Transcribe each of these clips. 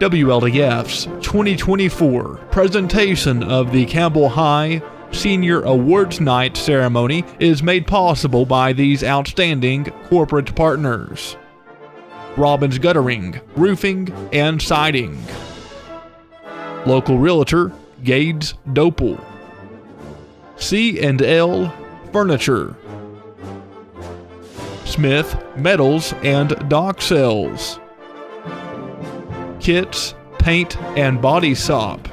WLAF's 2024 presentation of the Campbell High Senior Awards Night ceremony is made possible by these outstanding corporate partners: Robbins Guttering, Roofing, and Siding; Local Realtor, Gades Dopel; C&L Furniture; Smith Metals and Dock Sales; Kits Paint and Body Shop;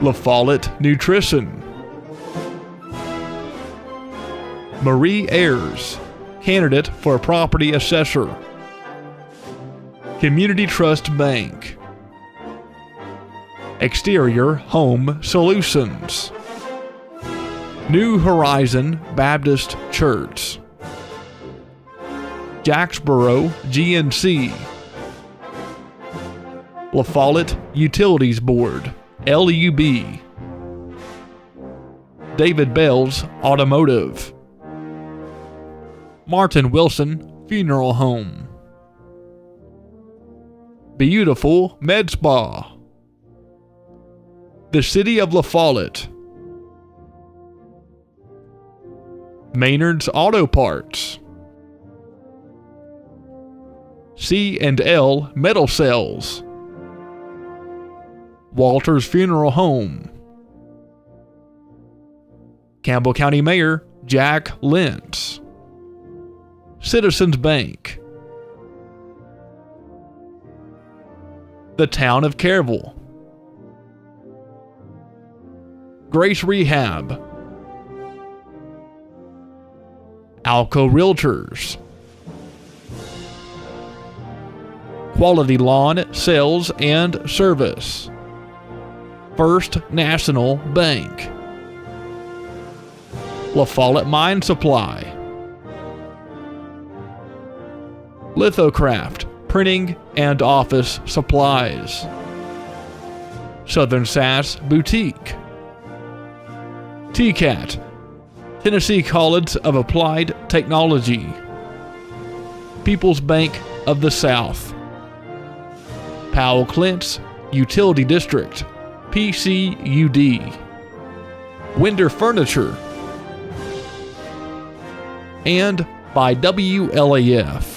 La Follette Nutrition; Marie Ayers, candidate for property assessor; Community Trust Bank; Exterior Home Solutions; New Horizon Baptist Church; Jacksboro GNC; La Follette Utilities Board, LUB; David Bell's Automotive; Martin Wilson Funeral Home; Beautiful Med Spa; the City of La Follette; Maynard's Auto Parts; C&L Metal Cells; Walter's Funeral Home; Campbell County Mayor Jack Lentz; Citizens Bank; the Town of Campbell; Grace Rehab; Alco Realtors; Quality Lawn Sales and Service; First National Bank; La Follette Mine Supply; Lithocraft Printing and Office Supplies; Southern Sass Boutique; TCAT, Tennessee College of Applied Technology; People's Bank of the South; Powell Clint's Utility District, PCUD; Winder Furniture; and by WLAF.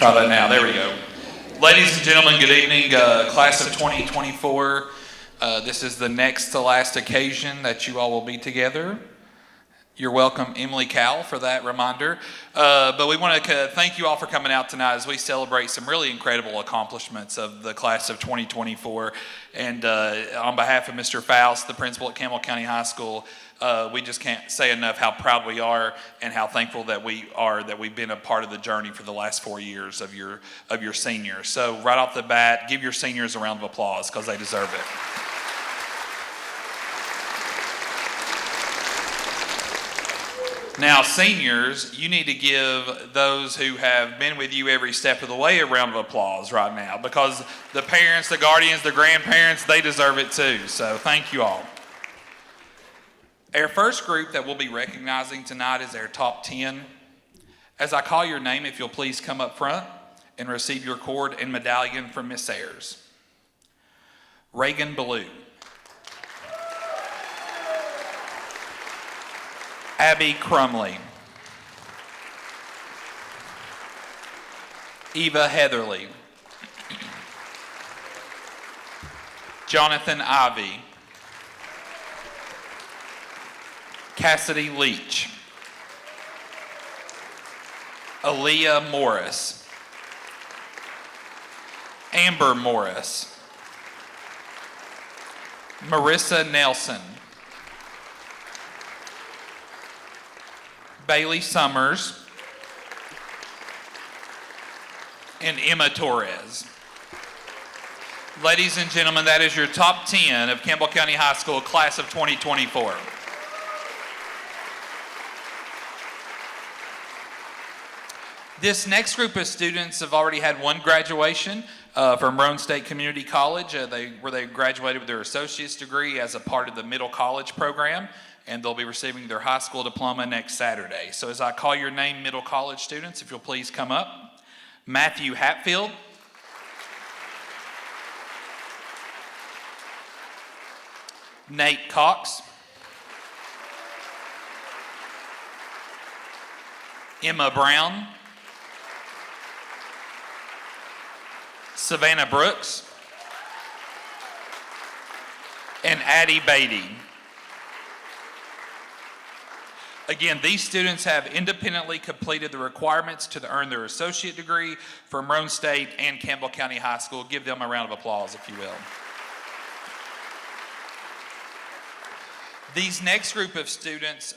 try that now. There we go. Ladies and gentlemen, good evening. Class of 2024. This is the next to last occasion that you all will be together. You're welcome, Emily Cowell, for that reminder. But we want to thank you all for coming out tonight as we celebrate some really incredible accomplishments of the class of 2024. And on behalf of Mr. Faust, the principal at Campbell County High School, we just can't say enough how proud we are and how thankful that we are that we've been a part of the journey for the last 4 years of your seniors. So right off the bat, give your seniors a round of applause because they deserve it. Now, seniors, you need to give those who have been with you every step of the way a round of applause right now because the parents, the guardians, the grandparents, they deserve it too. So thank you all. Our first group that we'll be recognizing tonight is our top 10. As I call your name, if you'll please come up front and receive your cord and medallion from Miss Ayers. Reagan Ballou. Abby Crumley. Eva Heatherly. Jonathan Ivey. Cassidy Leach. Aaliyah Morris. Amber Morris. Marissa Nelson. Bailey Summers, and Emma Torres. Ladies and gentlemen, that is your top 10 of Campbell County High School class of 2024. This next group of students have already had one graduation from Roane State Community College, where they graduated with their associate's degree as a part of the middle college program. And they'll be receiving their high school diploma next Saturday. So as I call your name, middle college students, if you'll please come up. Matthew Hatfield. Nate Cox. Emma Brown. Savannah Brooks. And Addie Beatty. Again, these students have independently completed the requirements to earn their associate degree from Roane State and Campbell County High School. Give them a round of applause, if you will. These next group of students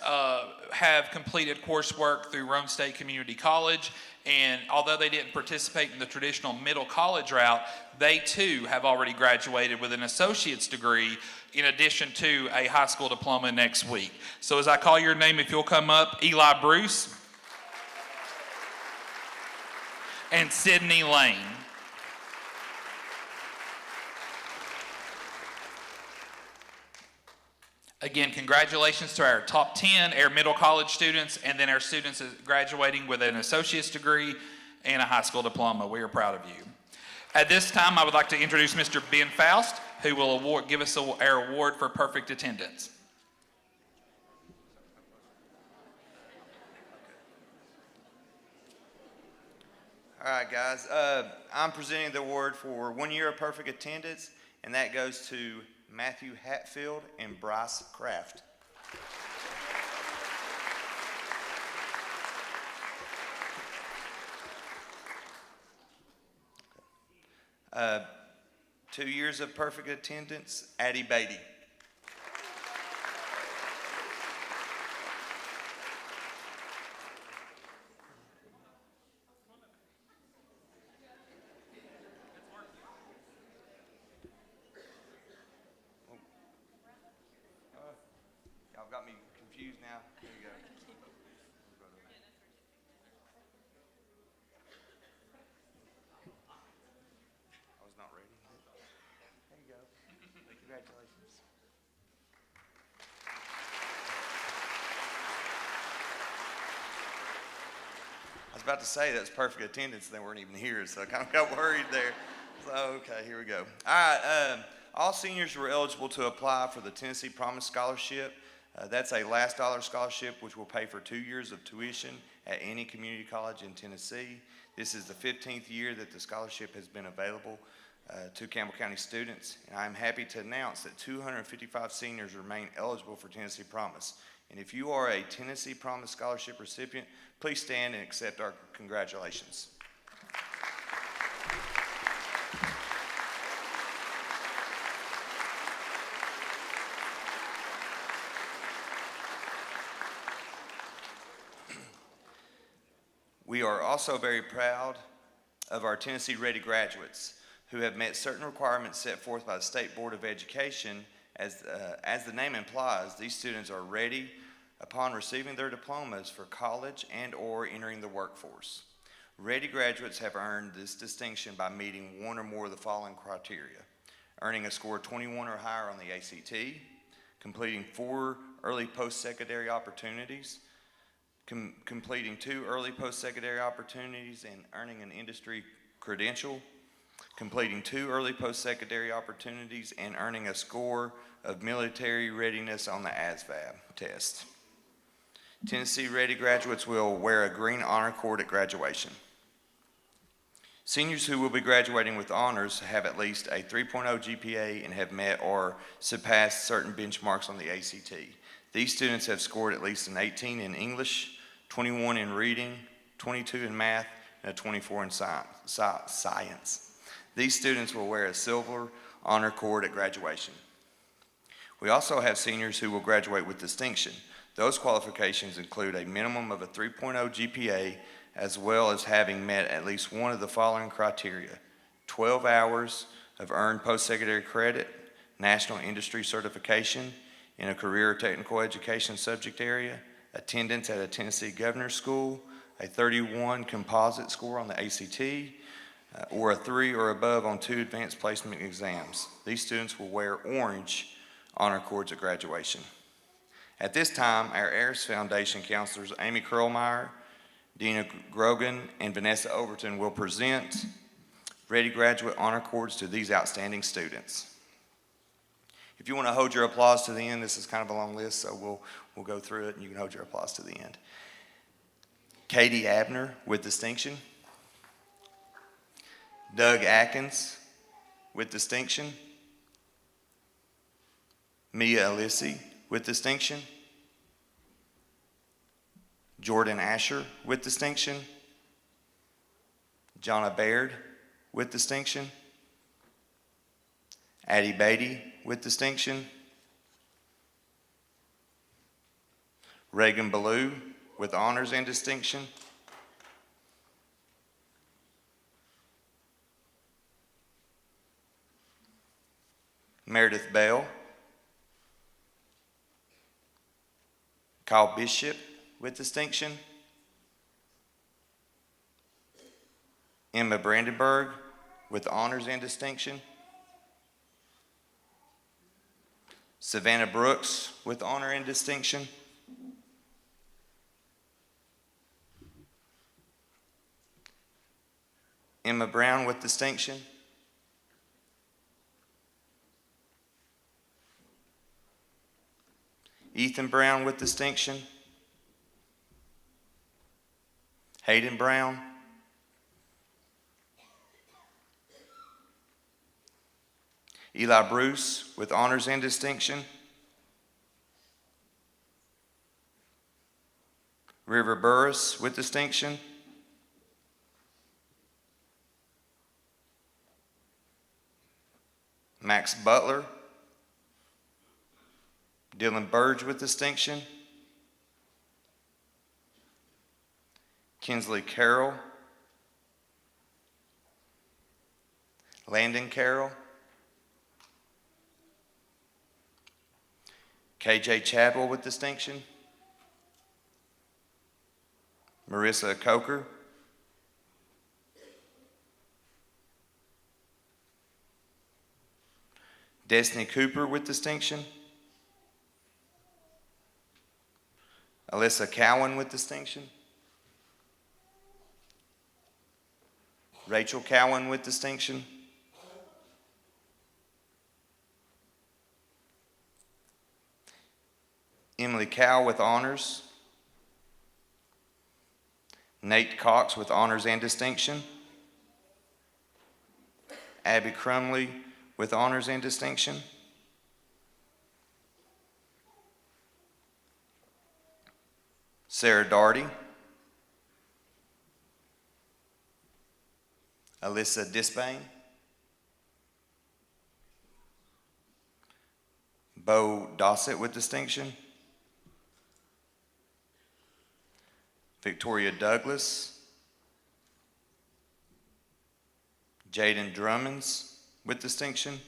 have completed coursework through Roane State Community College, and although they didn't participate in the traditional middle college route, they too have already graduated with an associate's degree in addition to a high school diploma next week. So as I call your name, if you'll come up, Eli Bruce and Sydney Lane. Again, congratulations to our top 10, our middle college students, and then our students graduating with an associate's degree and a high school diploma. We are proud of you. At this time, I would like to introduce Mr. Ben Faust, who will give us our award for perfect attendance. All right, guys. I'm presenting the award for 1 year of perfect attendance, and that goes to Matthew Hatfield and Bryce Kraft. Okay. 2 years of perfect attendance, Addie Beatty. Y'all got me confused now. There you go. I was not ready. There you go. Congratulations. I was about to say that's perfect attendance. They weren't even here, so I kind of got worried there. So, okay, here we go. All right. All seniors were eligible to apply for the Tennessee Promise Scholarship. That's a last dollar scholarship which will pay for 2 years of tuition at any community college in Tennessee. This is the 15th year that the scholarship has been available to Campbell County students, and I'm happy to announce that 255 seniors remain eligible for Tennessee Promise. And if you are a Tennessee Promise Scholarship recipient, please stand and accept our congratulations. We are also very proud of our Tennessee Ready graduates who have met certain requirements set forth by the State Board of Education. As the name implies, these students are ready upon receiving their diplomas for college and or entering the workforce. Ready graduates have earned this distinction by meeting one or more of the following criteria: earning a score of 21 or higher on the ACT, completing 4 early post-secondary opportunities, completing 2 early post-secondary opportunities and earning an industry credential, completing 2 early post-secondary opportunities and earning a score of military readiness on the ASVAB test. Tennessee Ready graduates will wear a green honor cord at graduation. Seniors who will be graduating with honors have at least a 3.0 GPA and have met or surpassed certain benchmarks on the ACT. These students have scored at least an 18 in English, 21 in reading, 22 in math, and a 24 in science. These students will wear a silver honor cord at graduation. We also have seniors who will graduate with distinction. Those qualifications include a minimum of a 3.0 GPA, as well as having met at least one of the following criteria: 12 hours of earned post-secondary credit, national industry certification in a career or technical education subject area, attendance at a Tennessee Governor's School, a 31 composite score on the ACT, or a 3 or above on 2 advanced placement exams. These students will wear orange honor cords at graduation. At this time, our Ayers Foundation counselors Amy Curlmeyer, Dina Grogan, and Vanessa Overton will present Ready graduate honor cords to these outstanding students. If you want to hold your applause to the end, this is kind of a long list, so we'll go through it and you can hold your applause to the end. Katie Abner with distinction. Doug Atkins with distinction. Mia Alissi with distinction. Jordan Asher with distinction. Jonna Baird with distinction. Addie Beatty with distinction. Reagan Ballou with honors and distinction. Meredith Bell. Kyle Bishop with distinction. Emma Brandenburg with honors and distinction. Savannah Brooks with honor and distinction. Emma Brown with distinction. Ethan Brown with distinction. Hayden Brown. Eli Bruce with honors and distinction. River Burris with distinction. Max Butler. Dylan Burge with distinction. Kinsley Carroll. Landon Carroll. KJ Chadwell with distinction. Marissa Coker. Destiny Cooper with distinction. Alyssa Cowan with distinction. Rachel Cowan with distinction. Emily Cow with honors. Nate Cox with honors and distinction. Abby Crumley with honors and distinction. Sarah Daugherty. Alyssa Disbane. Bo Dossett with distinction. Victoria Douglas. Jaden Drummonds with distinction.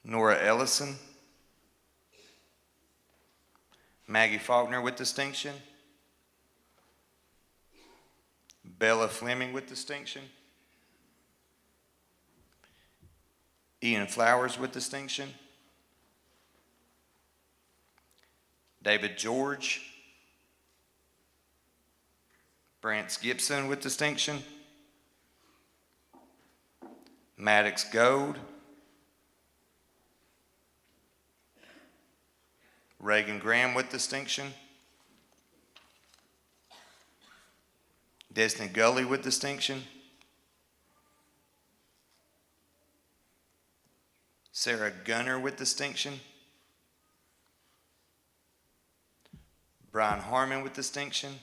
Nora Ellison. Maggie Faulkner with distinction. Bella Fleming with distinction. Ian Flowers with distinction. David George. Brance Gibson with distinction. Maddox Gold. Reagan Graham with distinction. Destiny Gully with distinction. Sarah Gunner with distinction. Brian Harmon with distinction.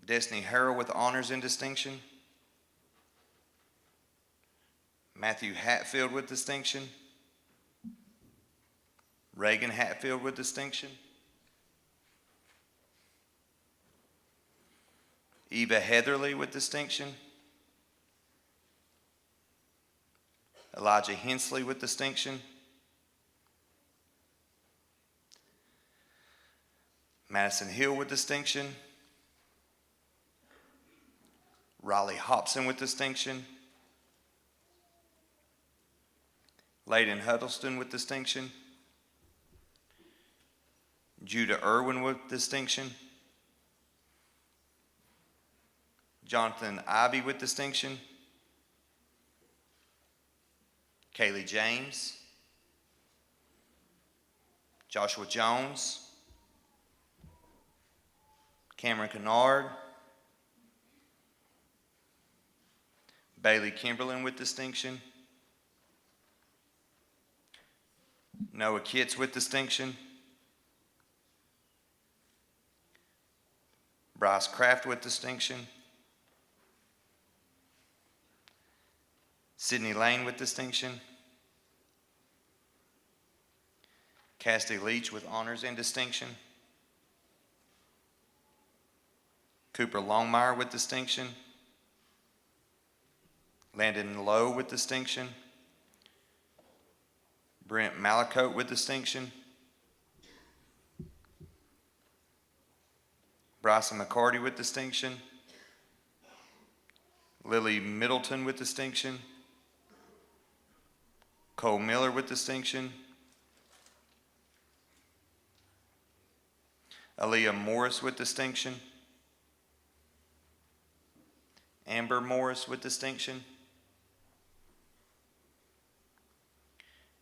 Destiny Harrell with honors and distinction. Matthew Hatfield with distinction. Reagan Hatfield with distinction. Eva Heatherly with distinction. Elijah Hensley with distinction. Madison Hill with distinction. Riley Hobson with distinction. Layden Huddleston with distinction. Judah Irwin with distinction. Jonathan Ivy with distinction. Kaylee James. Joshua Jones. Cameron Kennard. Bailey Kimberlin with distinction. Noah Kitts with distinction. Bryce Kraft with distinction. Sydney Lane with distinction. Cassidy Leach with honors and distinction. Cooper Longmire with distinction. Landon Lowe with distinction. Brent Malacote with distinction. Bryson McCarty with distinction. Lily Middleton with distinction. Cole Miller with distinction. Aaliyah Morris with distinction. Amber Morris with distinction.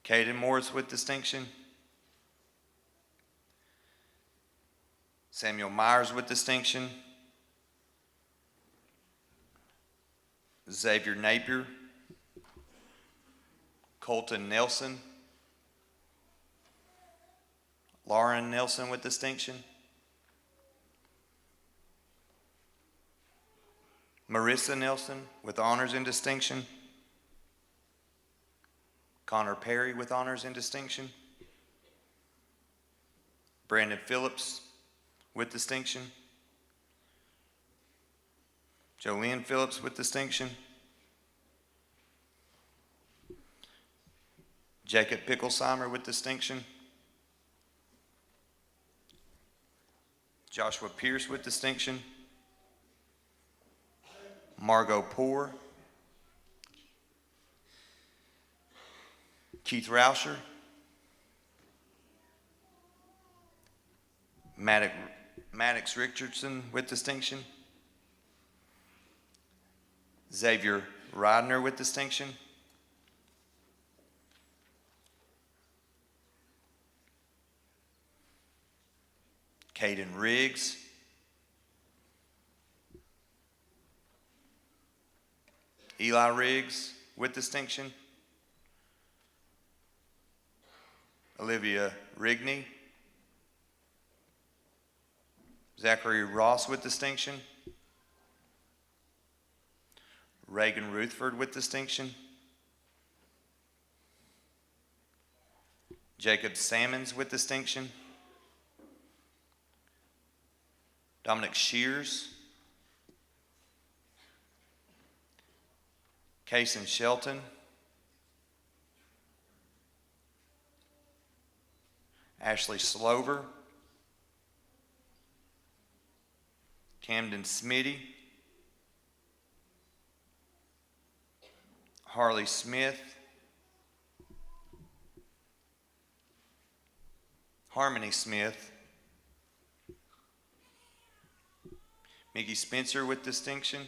Caden Morris with distinction. Samuel Myers with distinction. Xavier Napier. Colton Nelson. Lauren Nelson with distinction. Marissa Nelson with honors and distinction. Connor Perry with honors and distinction. Brandon Phillips with distinction. Jolene Phillips with distinction. Jacob Picklesheimer with distinction. Joshua Pierce with distinction. Margot Poore. Keith Rauscher. Maddox Richardson with distinction. Xavier Ridner with distinction. Caden Riggs, Eli Riggs with distinction, Olivia Rigney, Zachary Ross with distinction, Reagan Ruthford with distinction, Jacob Sammons with distinction, Dominic Shears, Kaysen Shelton, Ashley Slover, Camden Smitty, Harley Smith, Harmony Smith, Mickey Spencer with distinction,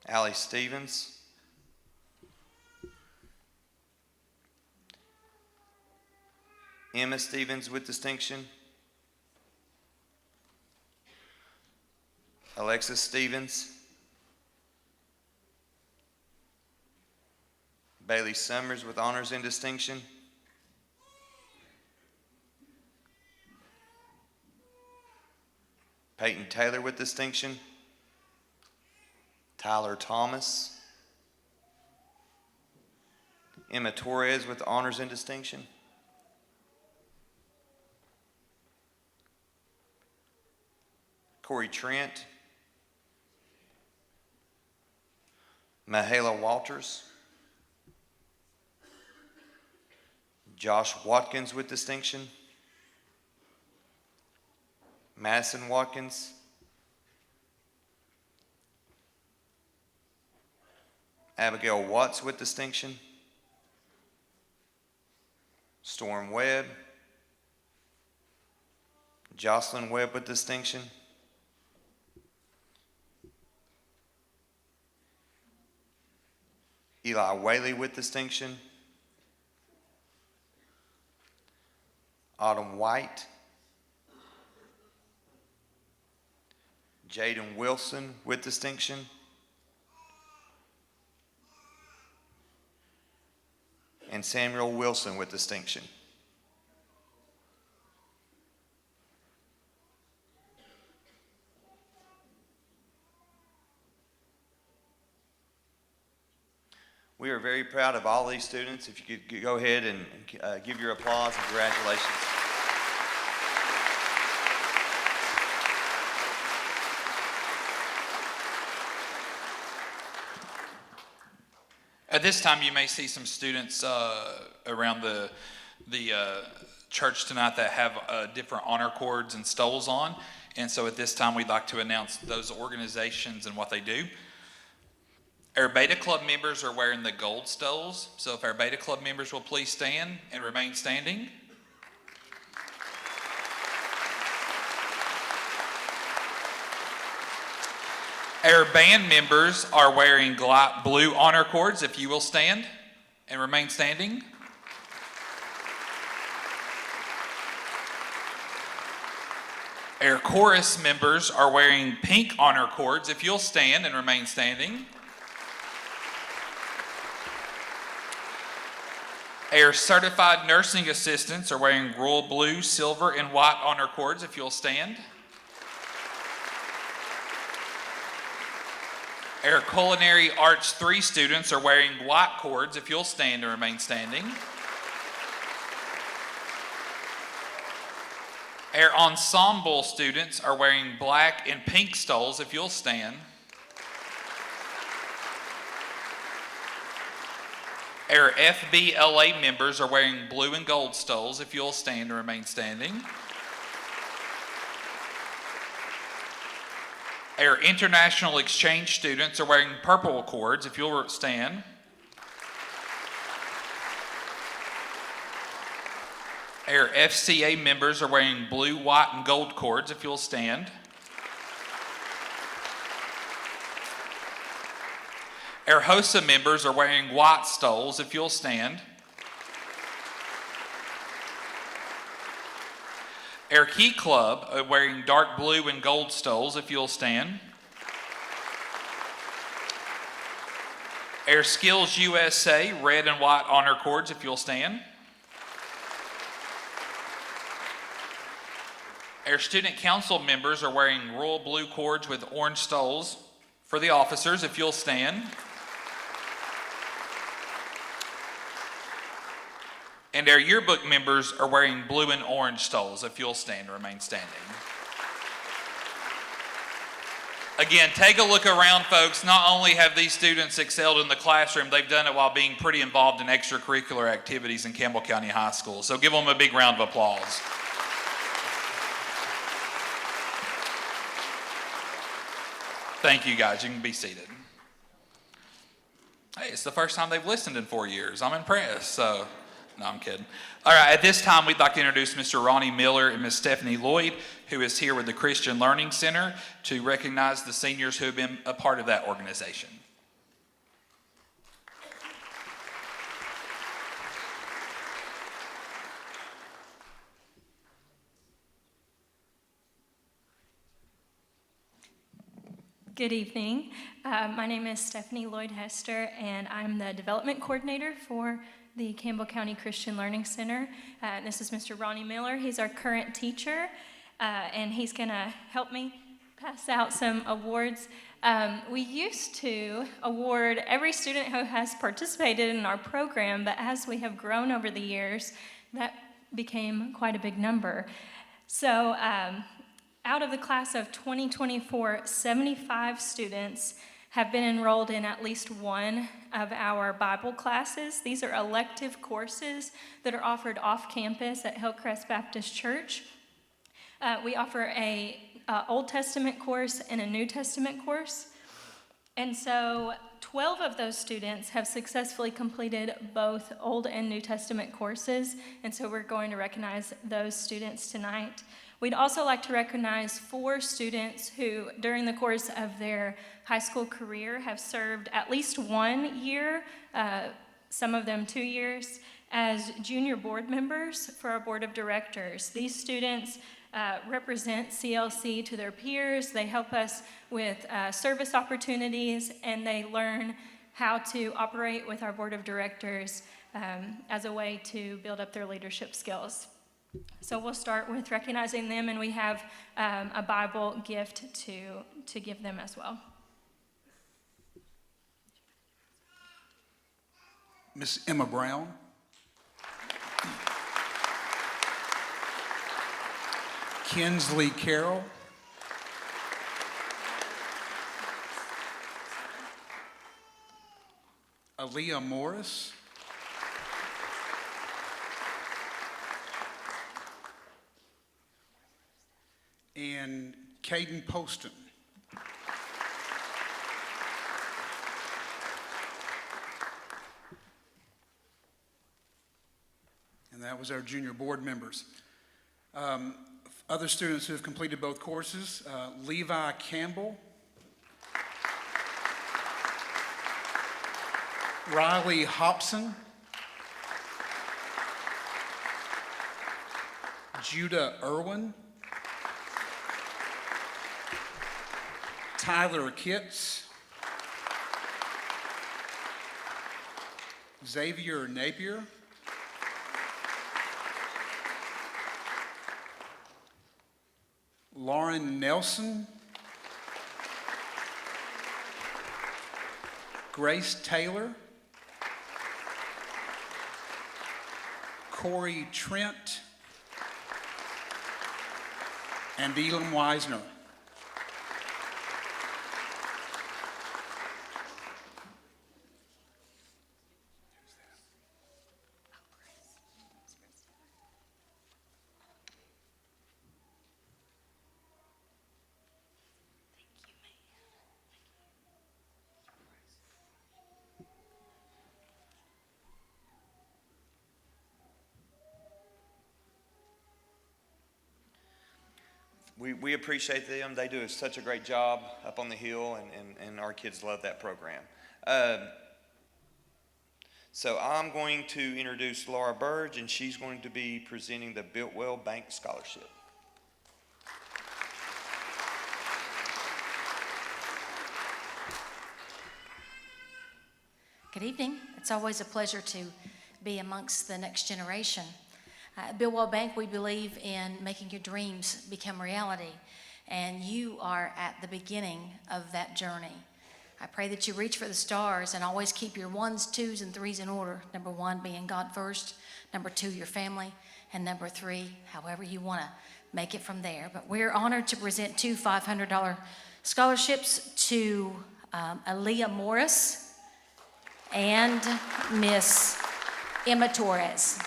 Allie Stevens, Emma Stevens with distinction, Alexis Stevens, Bailey Summers with honors and distinction, Peyton Taylor with distinction, Tyler Thomas, Emma Torres with honors and distinction, Corey Trent, Mahala Walters, Josh Watkins with distinction, Madison Watkins, Abigail Watts with distinction, Storm Webb, Jocelyn Webb with distinction, Eli Whaley with distinction, Autumn White, Jaden Wilson with distinction, and Samuel Wilson with distinction. We are very proud of all these students. If you could go ahead and give your applause and congratulations. At this time, you may see some students around the church tonight that have different honor cords and stoles on. And so at this time, we'd like to announce those organizations and what they do. Our Beta Club members are wearing the gold stoles. So if our Beta Club members will please stand and remain standing. Our band members are wearing blue honor cords. If you will stand and remain standing. Our chorus members are wearing pink honor cords. If you'll stand and remain standing. Our certified nursing assistants are wearing royal blue, silver, and white honor cords. If you'll stand. Our Culinary Arts 3 students are wearing white cords. If you'll stand and remain standing. Our ensemble students are wearing black and pink stoles. If you'll stand. Our FBLA members are wearing blue and gold stoles. If you'll stand and remain standing. Our international exchange students are wearing purple cords. If you'll stand. Our FCA members are wearing blue, white, and gold cords. If you'll stand. Our HOSA members are wearing white stoles. If you'll stand. Our Key Club are wearing dark blue and gold stoles, if you'll stand. Our Skills USA red and white honor cords, if you'll stand. Our student council members are wearing royal blue cords with orange stoles for the officers, if you'll stand. And our yearbook members are wearing blue and orange stoles, if you'll stand and remain standing. Again, take a look around, folks. Not only have these students excelled in the classroom, they've done it while being pretty involved in extracurricular activities in Campbell County High School. So give them a big round of applause. Thank you, guys. You can be seated. Hey, it's the first time they've listened in 4 years. I'm impressed. So, no, I'm kidding. All right, at this time, we'd like to introduce Mr. Ronnie Miller and Ms. Stephanie Lloyd, who is here with the Christian Learning Center, to recognize the seniors who have been a part of that organization. Good evening. My name is Stephanie Lloyd Hester, and I'm the development coordinator for the Campbell County Christian Learning Center. This is Mr. Ronnie Miller. He's our current teacher, and he's going to help me pass out some awards. We used to award every student who has participated in our program, but as we have grown over the years, that became quite a big number. So, out of the class of 2024, 75 students have been enrolled in at least one of our Bible classes. These are elective courses that are offered off campus at Hillcrest Baptist Church. We offer a Old Testament course and a New Testament course. And so 12 of those students have successfully completed both Old and New Testament courses. And so we're going to recognize those students tonight. We'd also like to recognize 4 students who, during the course of their high school career, have served at least 1 year, some of them 2 years, as junior board members for our board of directors. These students represent CLC to their peers. They help us with service opportunities, and they learn how to operate with our board of directors as a way to build up their leadership skills. So we'll start with recognizing them, and we have a Bible gift to give them as well. Miss Emma Brown. Kinsley Carroll. Aaliyah Morris. And Caden Poston. And that was our junior board members. Other students who have completed both courses, Levi Campbell, Riley Hobson, Judah Irwin, Tyler Kitts, Xavier Napier, Lauren Nelson, Grace Taylor, Corey Trent, and Elam Wisner. We appreciate them. They do such a great job up on the hill, and our kids love that program. So I'm going to introduce Laura Burge, and she's going to be presenting the Built Well Bank Scholarship. Good evening. It's always a pleasure to be amongst the next generation. At Bill Wall Bank, we believe in making your dreams become reality, and you are at the beginning of that journey. I pray that you reach for the stars and always keep your 1s, 2s, and 3s in order. Number 1 being God first, number 2 your family, and number 3 however you want to make it from there. But we're honored to present 2 $500 scholarships to Aaliyah Morris and Miss Emma Torres.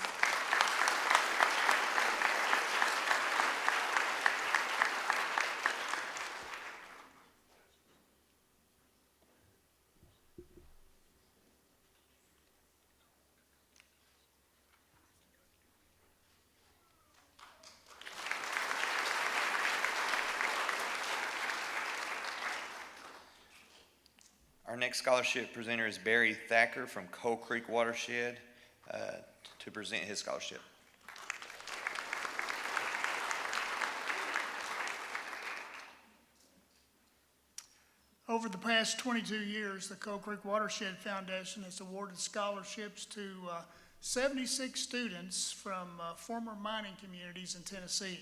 Our next scholarship presenter is Barry Thacker from Coal Creek Watershed to present his scholarship. Over the past 22 years, the Coal Creek Watershed Foundation has awarded scholarships to 76 students from former mining communities in Tennessee.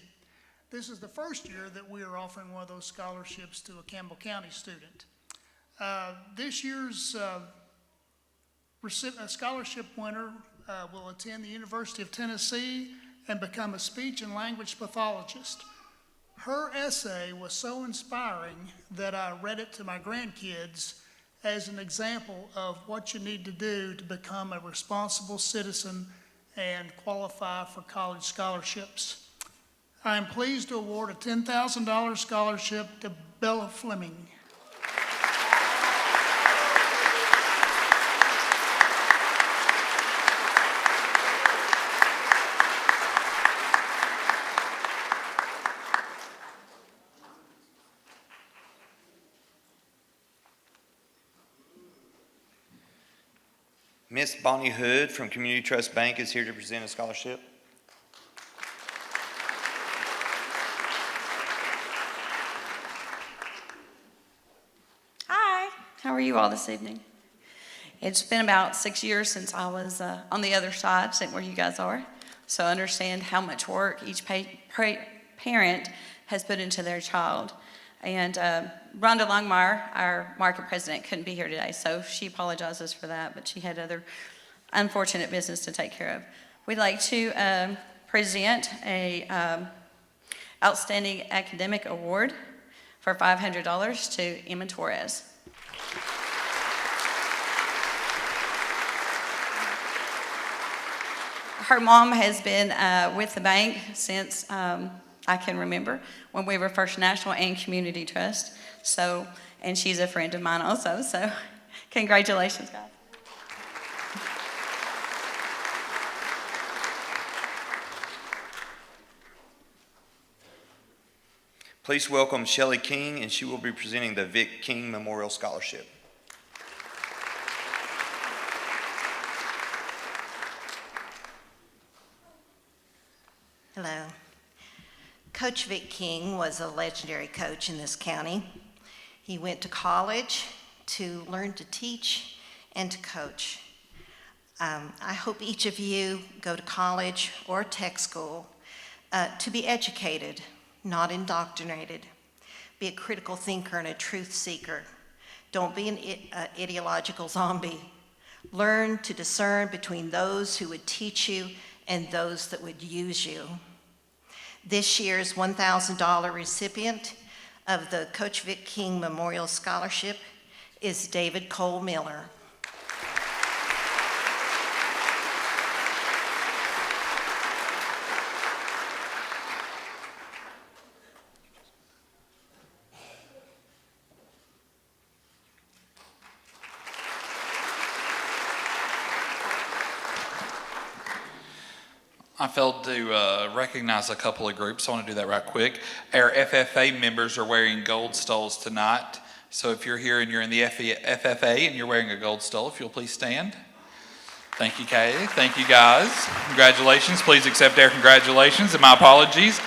This is the first year that we are offering one of those scholarships to a Campbell County student. This year's scholarship winner will attend the University of Tennessee and become a speech and language pathologist. Her essay was so inspiring that I read it to my grandkids as an example of what you need to do to become a responsible citizen and qualify for college scholarships. I am pleased to award a $10,000 scholarship to Bella Fleming. Miss Bonnie Hood from Community Trust Bank is here to present a scholarship. Hi, how are you all this evening? It's been about 6 years since I was on the other side, sitting where you guys are, so I understand how much work each parent has put into their child. And Rhonda Longmire, our market president, couldn't be here today, so she apologizes for that, but she had other unfortunate business to take care of. We'd like to present a Outstanding Academic Award for $500 to Emma Torres. Her mom has been with the bank since I can remember when we were First National and Community Trust. So, and she's a friend of mine also. So, congratulations, guys. Please welcome Shelley King, and she will be presenting the Vic King Memorial Scholarship. Hello. Coach Vic King was a legendary coach in this county. He went to college to learn to teach and to coach. I hope each of you go to college or tech school to be educated, not indoctrinated. Be a critical thinker and a truth seeker. Don't be an ideological zombie. Learn to discern between those who would teach you and those that would use you. This year's $1,000 recipient of the Coach Vic King Memorial Scholarship is David Cole Miller. I failed to recognize a couple of groups. I want to do that right quick. Our FFA members are wearing gold stoles tonight. So if you're here and you're in the FFA and you're wearing a gold stole, if you'll please stand. Thank you, Kay. Thank you, guys. Congratulations. Please accept our congratulations and my apologies.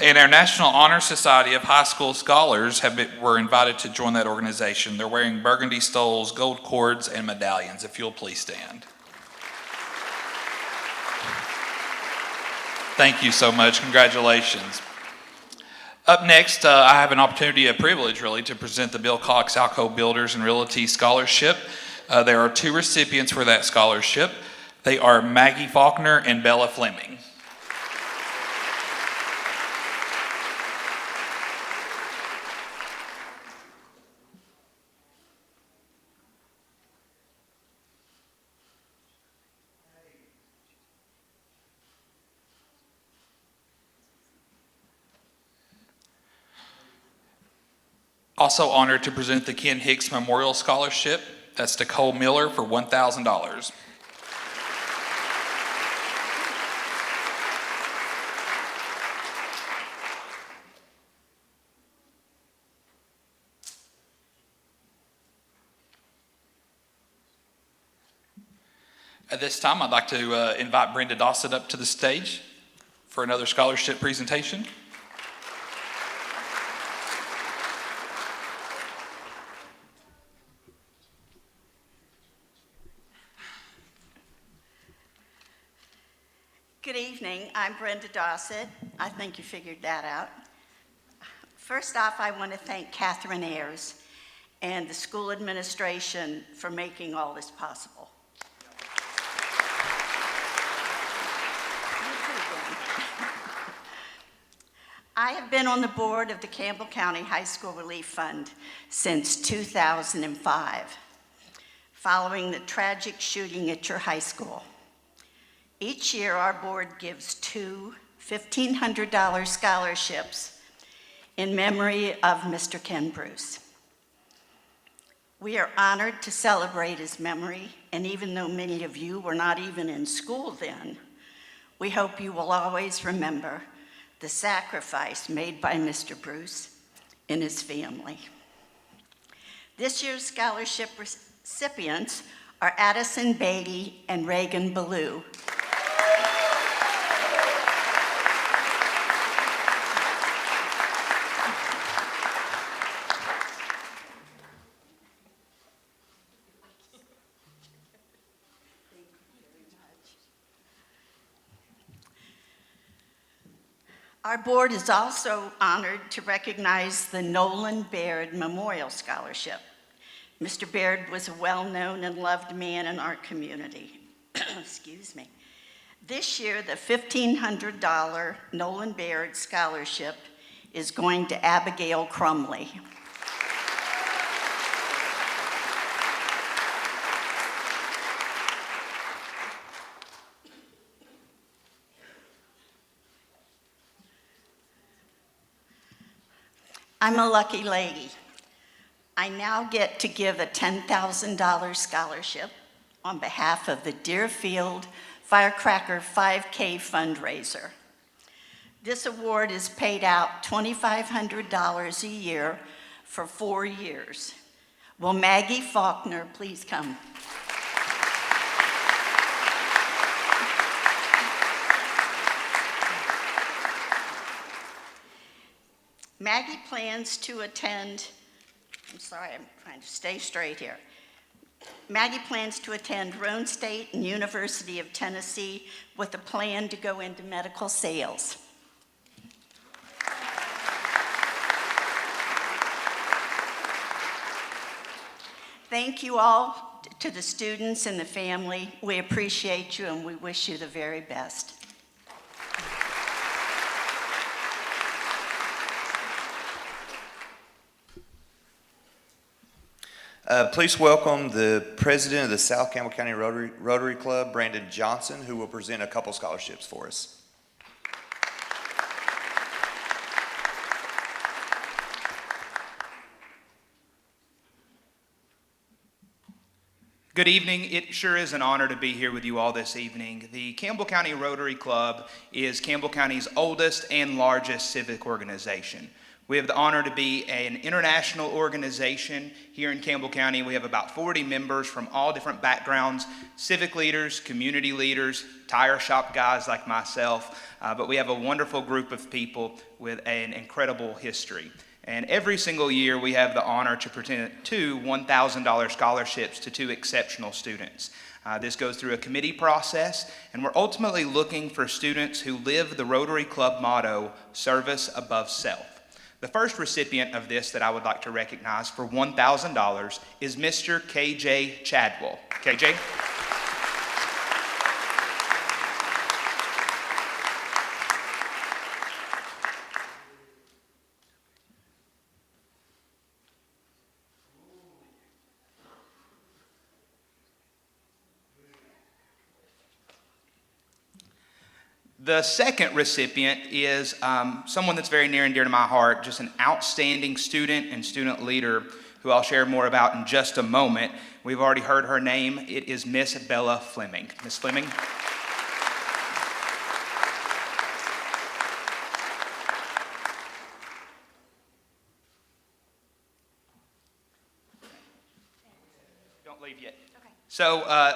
And our National Honor Society of High School Scholars were invited to join that organization. They're wearing burgundy stoles, gold cords, and medallions. If you'll please stand. Thank you so much. Congratulations. Up next, I have an opportunity, a privilege really, to present the Bill Cox Alco Builders and Realty Scholarship. There are 2 recipients for that scholarship. They are Maggie Faulkner and Bella Fleming. Also honored to present the Ken Hicks Memorial Scholarship. That's Nicole Miller for $1,000. At this time, I'd like to invite Brenda Dossett up to the stage for another scholarship presentation. Good evening. I'm Brenda Dossett. I think you figured that out. First off, I want to thank Catherine Ayers and the school administration for making all this possible. I have been on the board of the Campbell County High School Relief Fund since 2005, following the tragic shooting at your high school. Each year, our board gives 2 $1,500 scholarships in memory of Mr. Ken Bruce. We are honored to celebrate his memory, and even though many of you were not even in school then, we hope you will always remember the sacrifice made by Mr. Bruce and his family. This year's scholarship recipients are Addison Beatty and Reagan Ballou. Our board is also honored to recognize the Nolan Baird Memorial Scholarship. Mr. Baird was a well-known and loved man in our community. Excuse me. This year, the $1,500 Nolan Baird Scholarship is going to Abigail Crumley. I'm a lucky lady. I now get to give a $10,000 scholarship on behalf of the Deerfield Firecracker 5K fundraiser. This award is paid out $2,500 a year for 4 years. Will Maggie Faulkner please come? Maggie plans to attend, I'm sorry, I'm trying to stay straight here. Maggie plans to attend Roane State and University of Tennessee with a plan to go into medical sales. Thank you all to the students and the family. We appreciate you and we wish you the very best. Please welcome the president of the South Campbell County Rotary Club, Brandon Johnson, who will present a couple scholarships for us. Good evening. It sure is an honor to be here with you all this evening. The Campbell County Rotary Club is Campbell County's oldest and largest civic organization. We have the honor to be an international organization here in Campbell County. We have about 40 members from all different backgrounds, civic leaders, community leaders, tire shop guys like myself, but we have a wonderful group of people with an incredible history. And every single year we have the honor to present two $1,000 scholarships to two exceptional students. This goes through a committee process, and we're ultimately looking for students who live the Rotary Club motto, service above self. The first recipient of this that I would like to recognize for $1,000 is Mr. KJ Chadwell. KJ? The second recipient is someone that's very near and dear to my heart, just an outstanding student and student leader who I'll share more about in just a moment. We've already heard her name. It is Miss Bella Fleming. Miss Fleming. Don't leave yet. Okay. So,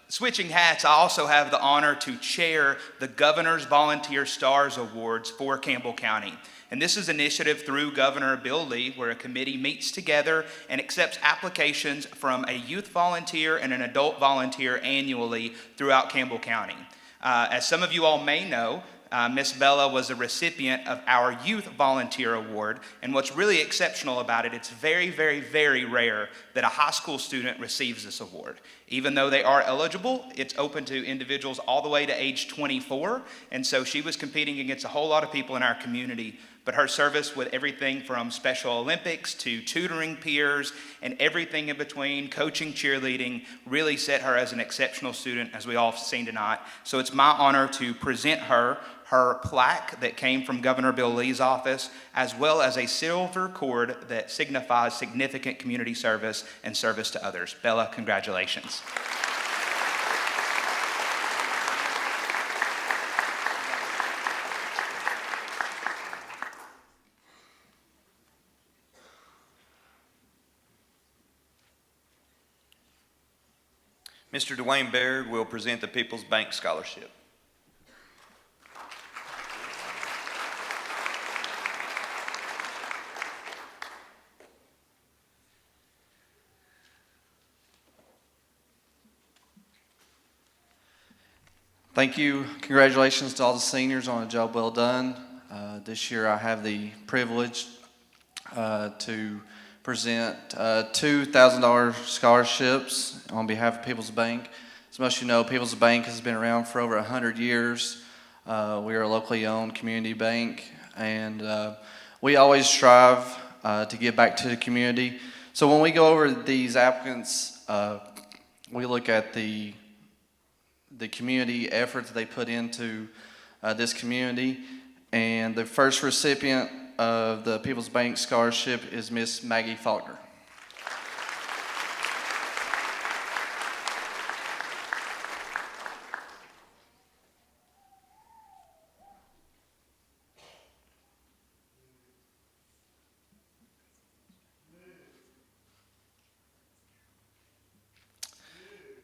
switching hats, I also have the honor to chair the Governor's Volunteer Stars Awards for Campbell County. And this is an initiative through Governor Bill Lee, where a committee meets together and accepts applications from a youth volunteer and an adult volunteer annually throughout Campbell County. As some of you all may know, Miss Bella was a recipient of our Youth Volunteer Award, and what's really exceptional about it, it's very, very, very rare that a high school student receives this award. Even though they are eligible, it's open to individuals all the way to age 24, and so she was competing against a whole lot of people in our community, but her service with everything from Special Olympics to tutoring peers and everything in between, coaching, cheerleading, really set her as an exceptional student, as we all have seen tonight. So it's my honor to present her plaque that came from Governor Bill Lee's office, as well as a silver cord that signifies significant community service and service to others. Bella, congratulations. Mr. Dwayne Baird will present the People's Bank Scholarship. Thank you. Congratulations to all the seniors on a job well done. This year I have the privilege to present two $1,000 scholarships on behalf of People's Bank. As most of you know, People's Bank has been around for over 100 years. We are a locally owned community bank, and we always strive to give back to the community. So when we go over these applicants, we look at the community effort that they put into this community. And the first recipient of the People's Bank Scholarship is Miss Maggie Faulkner.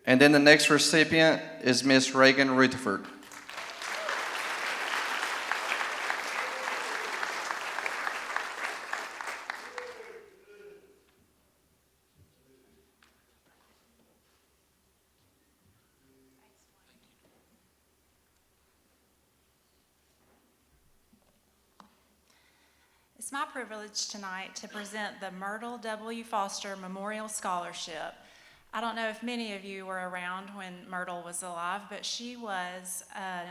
And then the next recipient is Miss Reagan Rutherford. It's my privilege tonight to present the Myrtle W. Foster Memorial Scholarship. I don't know if many of you were around when Myrtle was alive, but she was a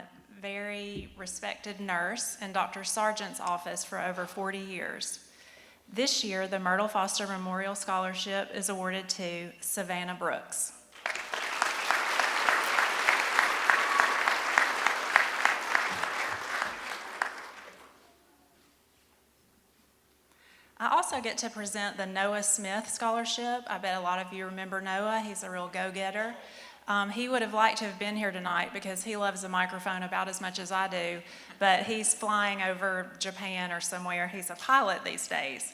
very respected nurse in Dr. Sargent's office for over 40 years. This year, the Myrtle Foster Memorial Scholarship is awarded to Savannah Brooks. I also get to present the Noah Smith Scholarship. I bet a lot of you remember Noah. He's a real go-getter. He would have liked to have been here tonight because he loves the microphone about as much as I do, but he's flying over Japan or somewhere. He's a pilot these days.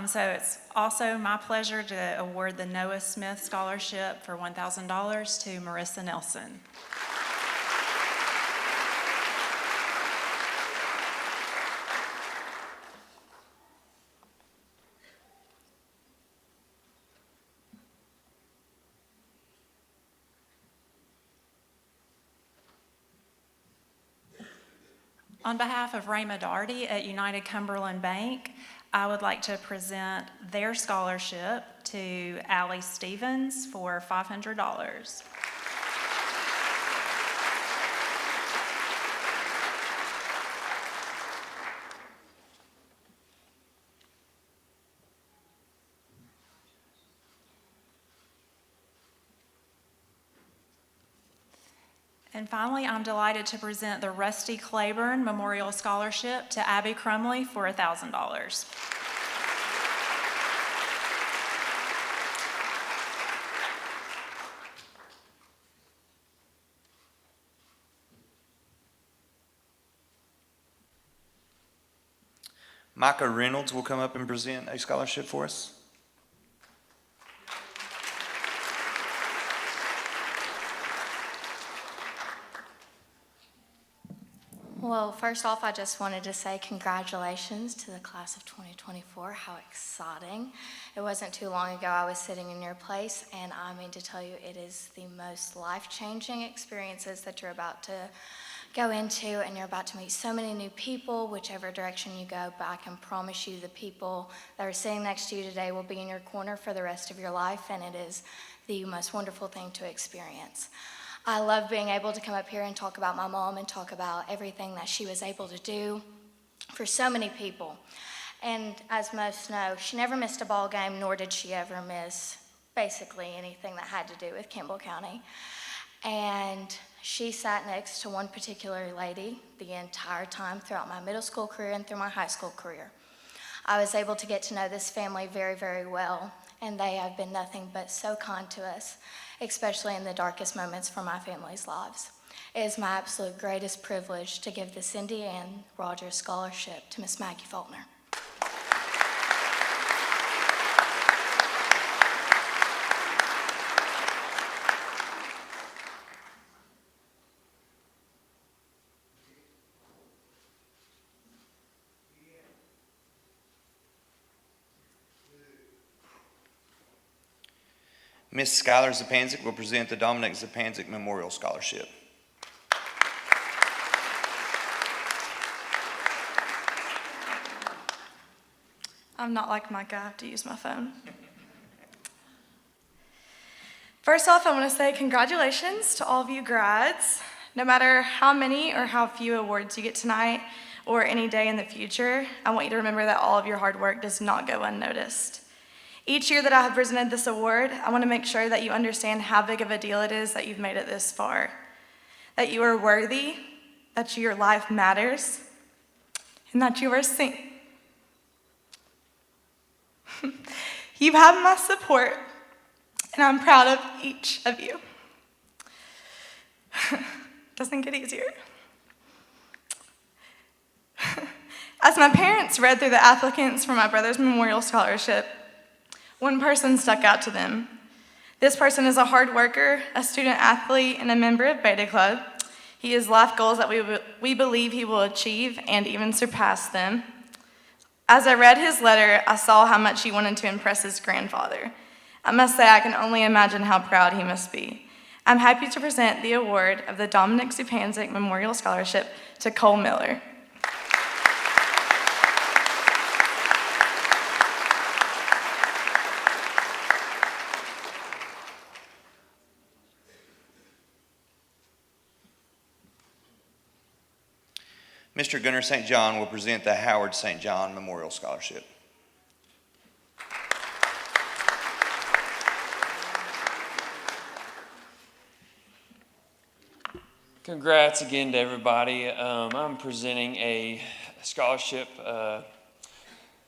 So it's also my pleasure to award the Noah Smith Scholarship for $1,000 to Marissa Nelson. On behalf of Rayma Darty at United Cumberland Bank, I would like to present their scholarship to Allie Stevens for $500. And finally, I'm delighted to present the Rusty Claiborne Memorial Scholarship to Abby Crumley for $1,000. Micah Reynolds will come up and present a scholarship for us. Well, first off, I just wanted to say congratulations to the class of 2024. How exciting. It wasn't too long ago I was sitting in your place, and I mean to tell you, it is the most life-changing experiences that you're about to go into, and you're about to meet so many new people, whichever direction you go. But I can promise you the people that are sitting next to you today will be in your corner for the rest of your life, and it is the most wonderful thing to experience. I love being able to come up here and talk about my mom and talk about everything that she was able to do for so many people. And as most know, she never missed a ball game, nor did she ever miss basically anything that had to do with Campbell County. And she sat next to one particular lady the entire time throughout my middle school career and through my high school career. I was able to get to know this family very, very well, and they have been nothing but so kind to us, especially in the darkest moments for my family's lives. It is my absolute greatest privilege to give the Cindy Ann Rogers Scholarship to Miss Maggie Faulkner. Miss Skylar Zapanzik will present the Dominic Zapanzik Memorial Scholarship. I'm not like Micah, I have to use my phone. First off, I want to say congratulations to all of you grads. No matter how many or how few awards you get tonight or any day in the future, I want you to remember that all of your hard work does not go unnoticed. Each year that I have presented this award, I want to make sure that you understand how big of a deal it is that you've made it this far, that you are worthy, that your life matters, and that you are seen. You have my support, and I'm proud of each of you. Doesn't get easier. As my parents read through the applicants for my brother's memorial scholarship, one person stuck out to them. This person is a hard worker, a student athlete, and a member of Beta Club. He has life goals that we believe he will achieve and even surpass them. As I read his letter, I saw how much he wanted to impress his grandfather. I must say I can only imagine how proud he must be. I'm happy to present the award of the Dominic Zupanzik Memorial Scholarship to Cole Miller. Mr. Gunnar St. John will present the Howard St. John Memorial Scholarship. Congrats again to everybody. I'm presenting a scholarship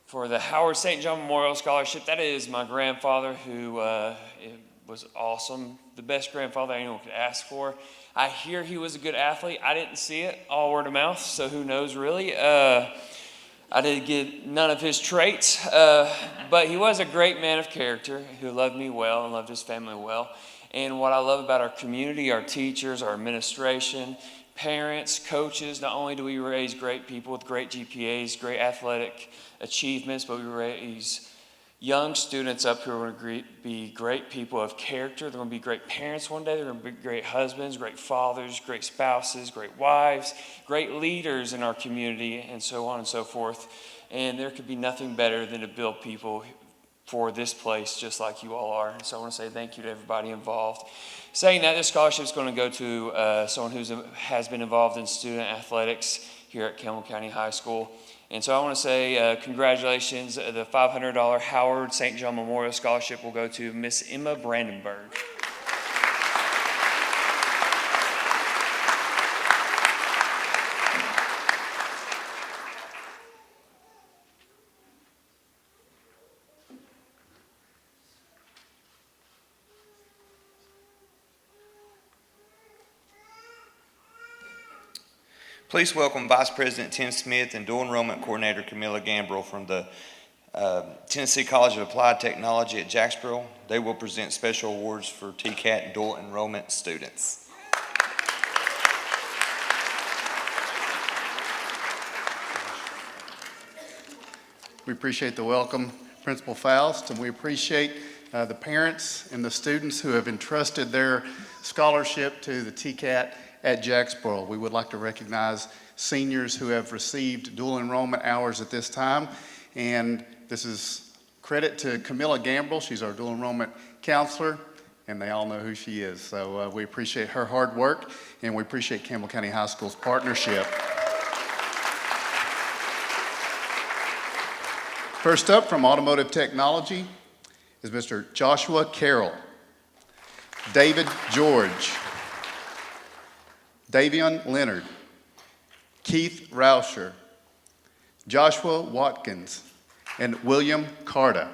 for the Howard St. John Memorial Scholarship. That is my grandfather, who was awesome, the best grandfather anyone could ask for. I hear he was a good athlete. I didn't see it, all word of mouth, so who knows really. I didn't get none of his traits, but he was a great man of character who loved me well and loved his family well. And what I love about our community, our teachers, our administration, parents, coaches, not only do we raise great people with great GPAs, great athletic achievements, but we raise young students up who are going to be great people of character. They're going to be great parents one day. They're going to be great husbands, great fathers, great spouses, great wives, great leaders in our community, and so on and so forth. And there could be nothing better than to build people for this place just like you all are. And so I want to say thank you to everybody involved. Saying that, this scholarship is going to go to someone who has been involved in student athletics here at Campbell County High School. And so I want to say congratulations. The $500 Howard St. John Memorial Scholarship will go to Miss Emma Brandenburg. Please welcome Vice President Tim Smith and Dual Enrollment Coordinator Camilla Gambrell from the Tennessee College of Applied Technology at Jacksboro. They will present special awards for TCAT and dual enrollment students. We appreciate the welcome, Principal Faust, and we appreciate the parents and the students who have entrusted their scholarship to the TCAT at Jacksboro. We would like to recognize seniors who have received dual enrollment hours at this time, and this is credit to Camilla Gambrell. She's our dual enrollment counselor, and they all know who she is. So we appreciate her hard work, and we appreciate Campbell County High School's partnership. First up from Automotive Technology is Mr. Joshua Carroll, David George, Davion Leonard, Keith Rauscher, Joshua Watkins, and William Carta.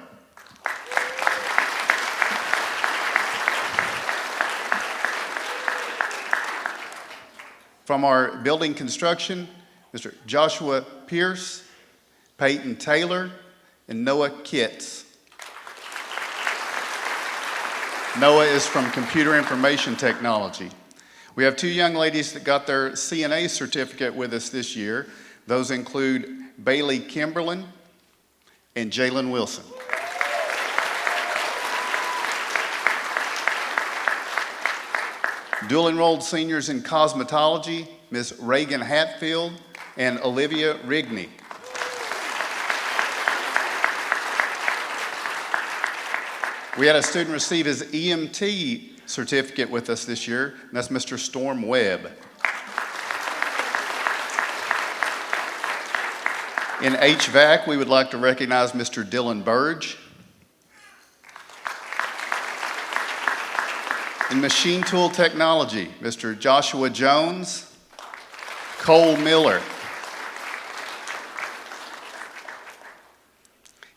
From our building construction, Mr. Joshua Pierce, Peyton Taylor, and Noah Kitts. Noah is from Computer Information Technology. We have two young ladies that got their CNA certificate with us this year. Those include Bailey Kimberlin and Jalen Wilson. Dual enrolled seniors in cosmetology, Ms. Reagan Hatfield and Olivia Rigney. We had a student receive his EMT certificate with us this year, and that's Mr. Storm Webb. In HVAC, we would like to recognize Mr. Dylan Burge. In machine tool technology, Mr. Joshua Jones, Cole Miller.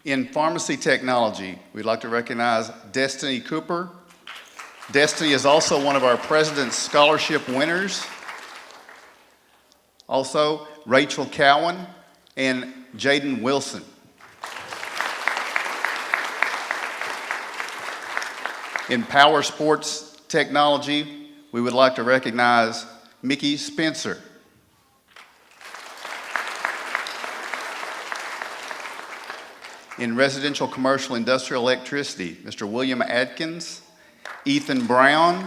In pharmacy technology, we'd like to recognize Destiny Cooper. Destiny is also one of our President's Scholarship winners. Also, Rachel Cowan and Jaden Wilson. In power sports technology, we would like to recognize Mickey Spencer. In residential, commercial, industrial electricity, Mr. William Adkins, Ethan Brown.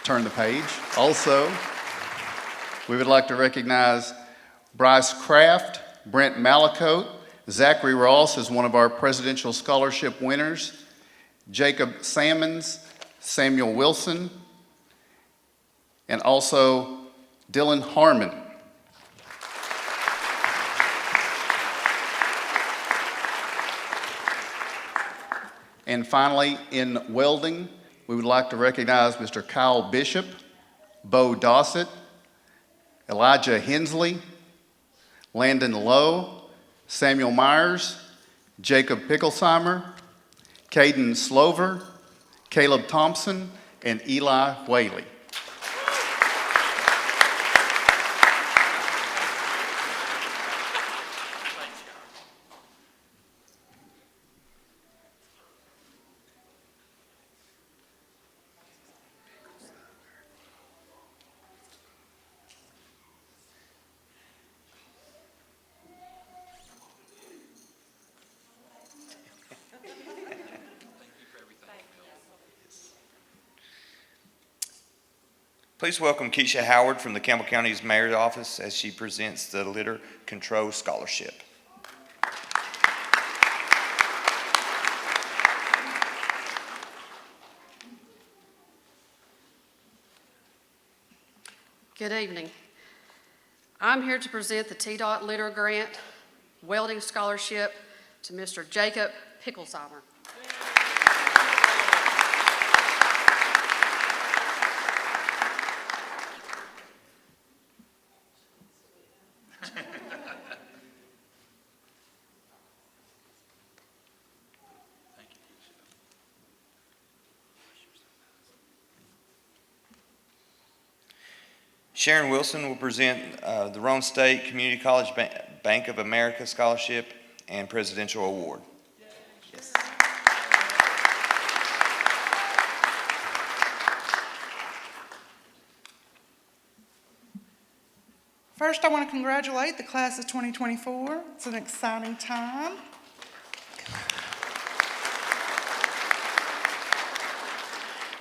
Turn the page. Also, we would like to recognize Bryce Kraft, Brent Malacote, Zachary Ross is one of our Presidential Scholarship winners, Jacob Sammons, Samuel Wilson, and also Dylan Harmon. And finally, in welding, we would like to recognize Mr. Kyle Bishop, Bo Dossett, Elijah Hensley, Landon Lowe, Samuel Myers, Jacob Picklesheimer, Caden Slover, Caleb Thompson, and Eli Whaley. Please welcome Keisha Howard from the Campbell County's Mayor's Office as she presents the Litter Control Scholarship. Good evening. I'm here to present the TDOT Litter Grant Welding Scholarship to Mr. Jacob Pickelsheimer. Sharon Wilson will present the Roane State Community College Bank of America Scholarship and Presidential Award. Yes. First, I want to congratulate the class of 2024. It's an exciting time.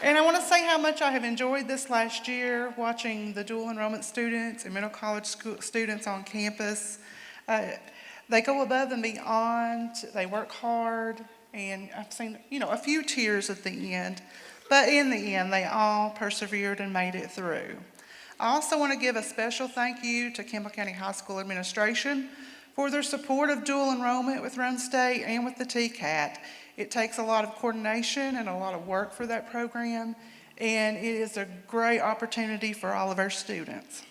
And I want to say how much I have enjoyed this last year, watching the dual enrollment students and middle college school students on campus. They go above and beyond, they work hard, and I've seen, a few tears at the end. But in the end, they all persevered and made it through. I also want to give a special thank you to Campbell County High School administration for their support of dual enrollment with Roane State and with the TCAT. It takes a lot of coordination and a lot of work for that program, and it is a great opportunity for all of our students.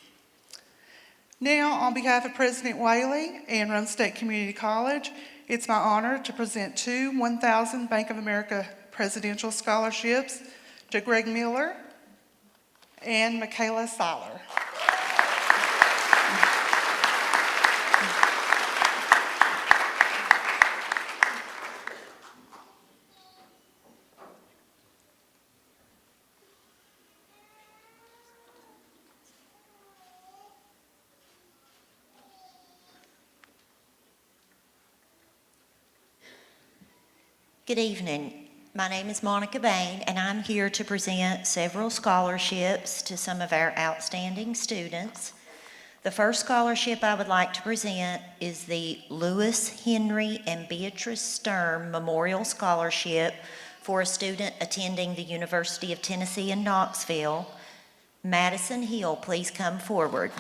Now, on behalf of President Whaley and Roane State Community College, it's my honor to present two 1,000 Bank of America Presidential Scholarships to Greg Miller and Michaela Seiler. Good evening. My name is Monica Bain, and I'm here to present several scholarships to some of our outstanding students. The first scholarship I would like to present is the Lewis, Henry, and Beatrice Sturm Memorial Scholarship for a student attending the University of Tennessee in Knoxville. Madison Hill, please come forward.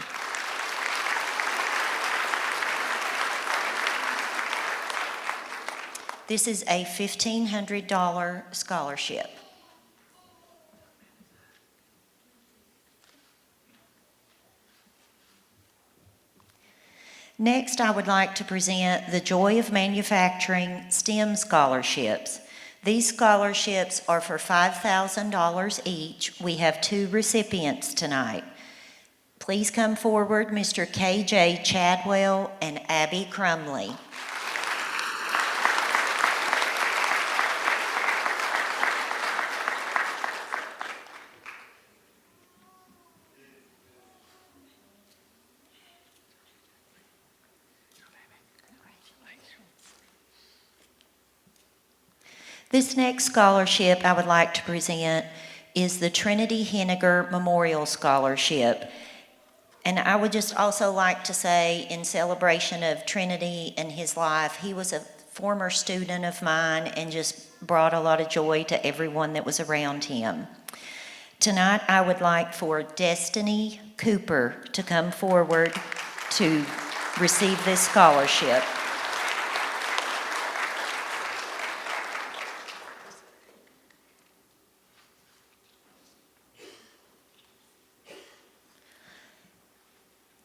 This is a $1,500 scholarship. Next, I would like to present the Joy of Manufacturing STEM scholarships. These scholarships are for $5,000 each. We have two recipients tonight. Please come forward, Mr. K.J. Chadwell and Abby Crumley. This next scholarship I would like to present is the Trinity Henniger Memorial Scholarship. And I would just also like to say, in celebration of Trinity and his life, he was a former student of mine and just brought a lot of joy to everyone that was around him. Tonight, I would like for Destiny Cooper to come forward to receive this scholarship.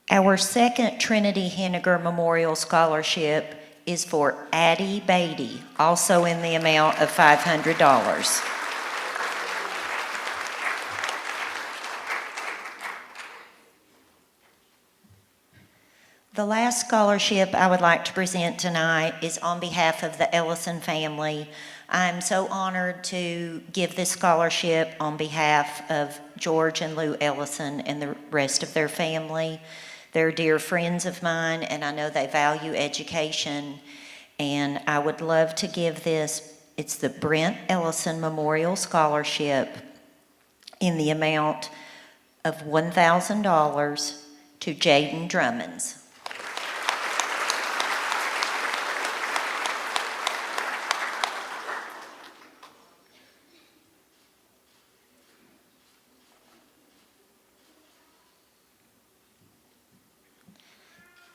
Our second Trinity Henniger Memorial Scholarship is for Addie Beatty, also in the amount of $500. The last scholarship I would like to present tonight is on behalf of the Ellison family. I'm so honored to give this scholarship on behalf of George and Lou Ellison and the rest of their family. They're dear friends of mine, and I know they value education, and I would love to give this. It's the Brent Ellison Memorial Scholarship in the amount of $1,000 to Jaden Drummonds.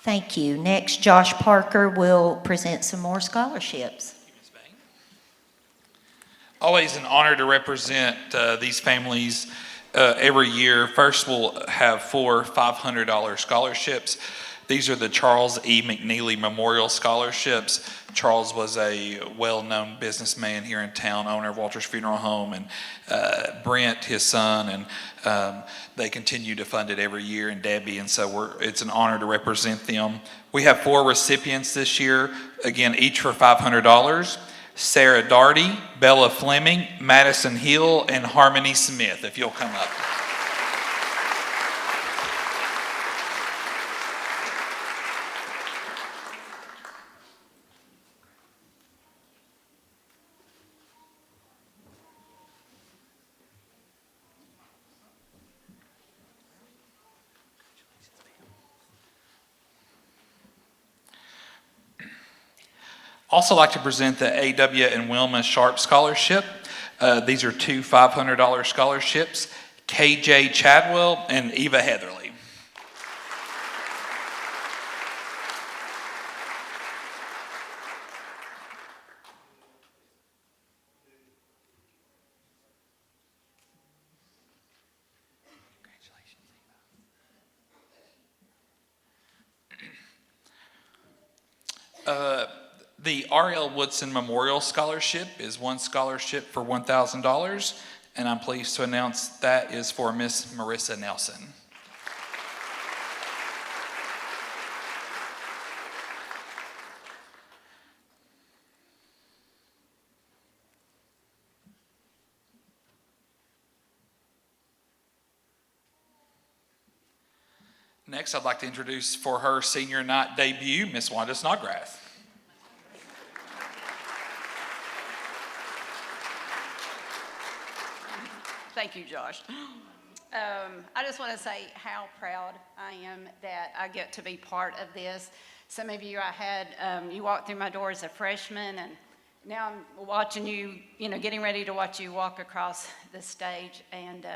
Thank you. Next, Josh Parker will present some more scholarships. Always an honor to represent these families every year. First, we'll have 4 $500 scholarships. These are the Charles E. McNeely Memorial Scholarships. Charles was a well-known businessman here in town, owner of Walter's Funeral Home, and Brent, his son, and they continue to fund it every year, and Debbie, and so it's an honor to represent them. We have 4 recipients this year, again, each for $500. Sarah Darty, Bella Fleming, Madison Hill, and Harmony Smith, if you'll come up. Also like to present the A.W. and Wilma Sharp Scholarship. These are 2 $500 scholarships, K.J. Chadwell and Eva Heatherly. The R.L. Woodson Memorial Scholarship is 1 scholarship for $1,000, and I'm pleased to announce that is for Miss Marissa Nelson. Next, I'd like to introduce for her senior night debut, Miss Wanda Snodgrass. Thank you, Josh. I just want to say how proud I am that I get to be part of this. Some of you you walked through my door as a freshman, and now I'm watching you, getting ready to watch you walk across the stage and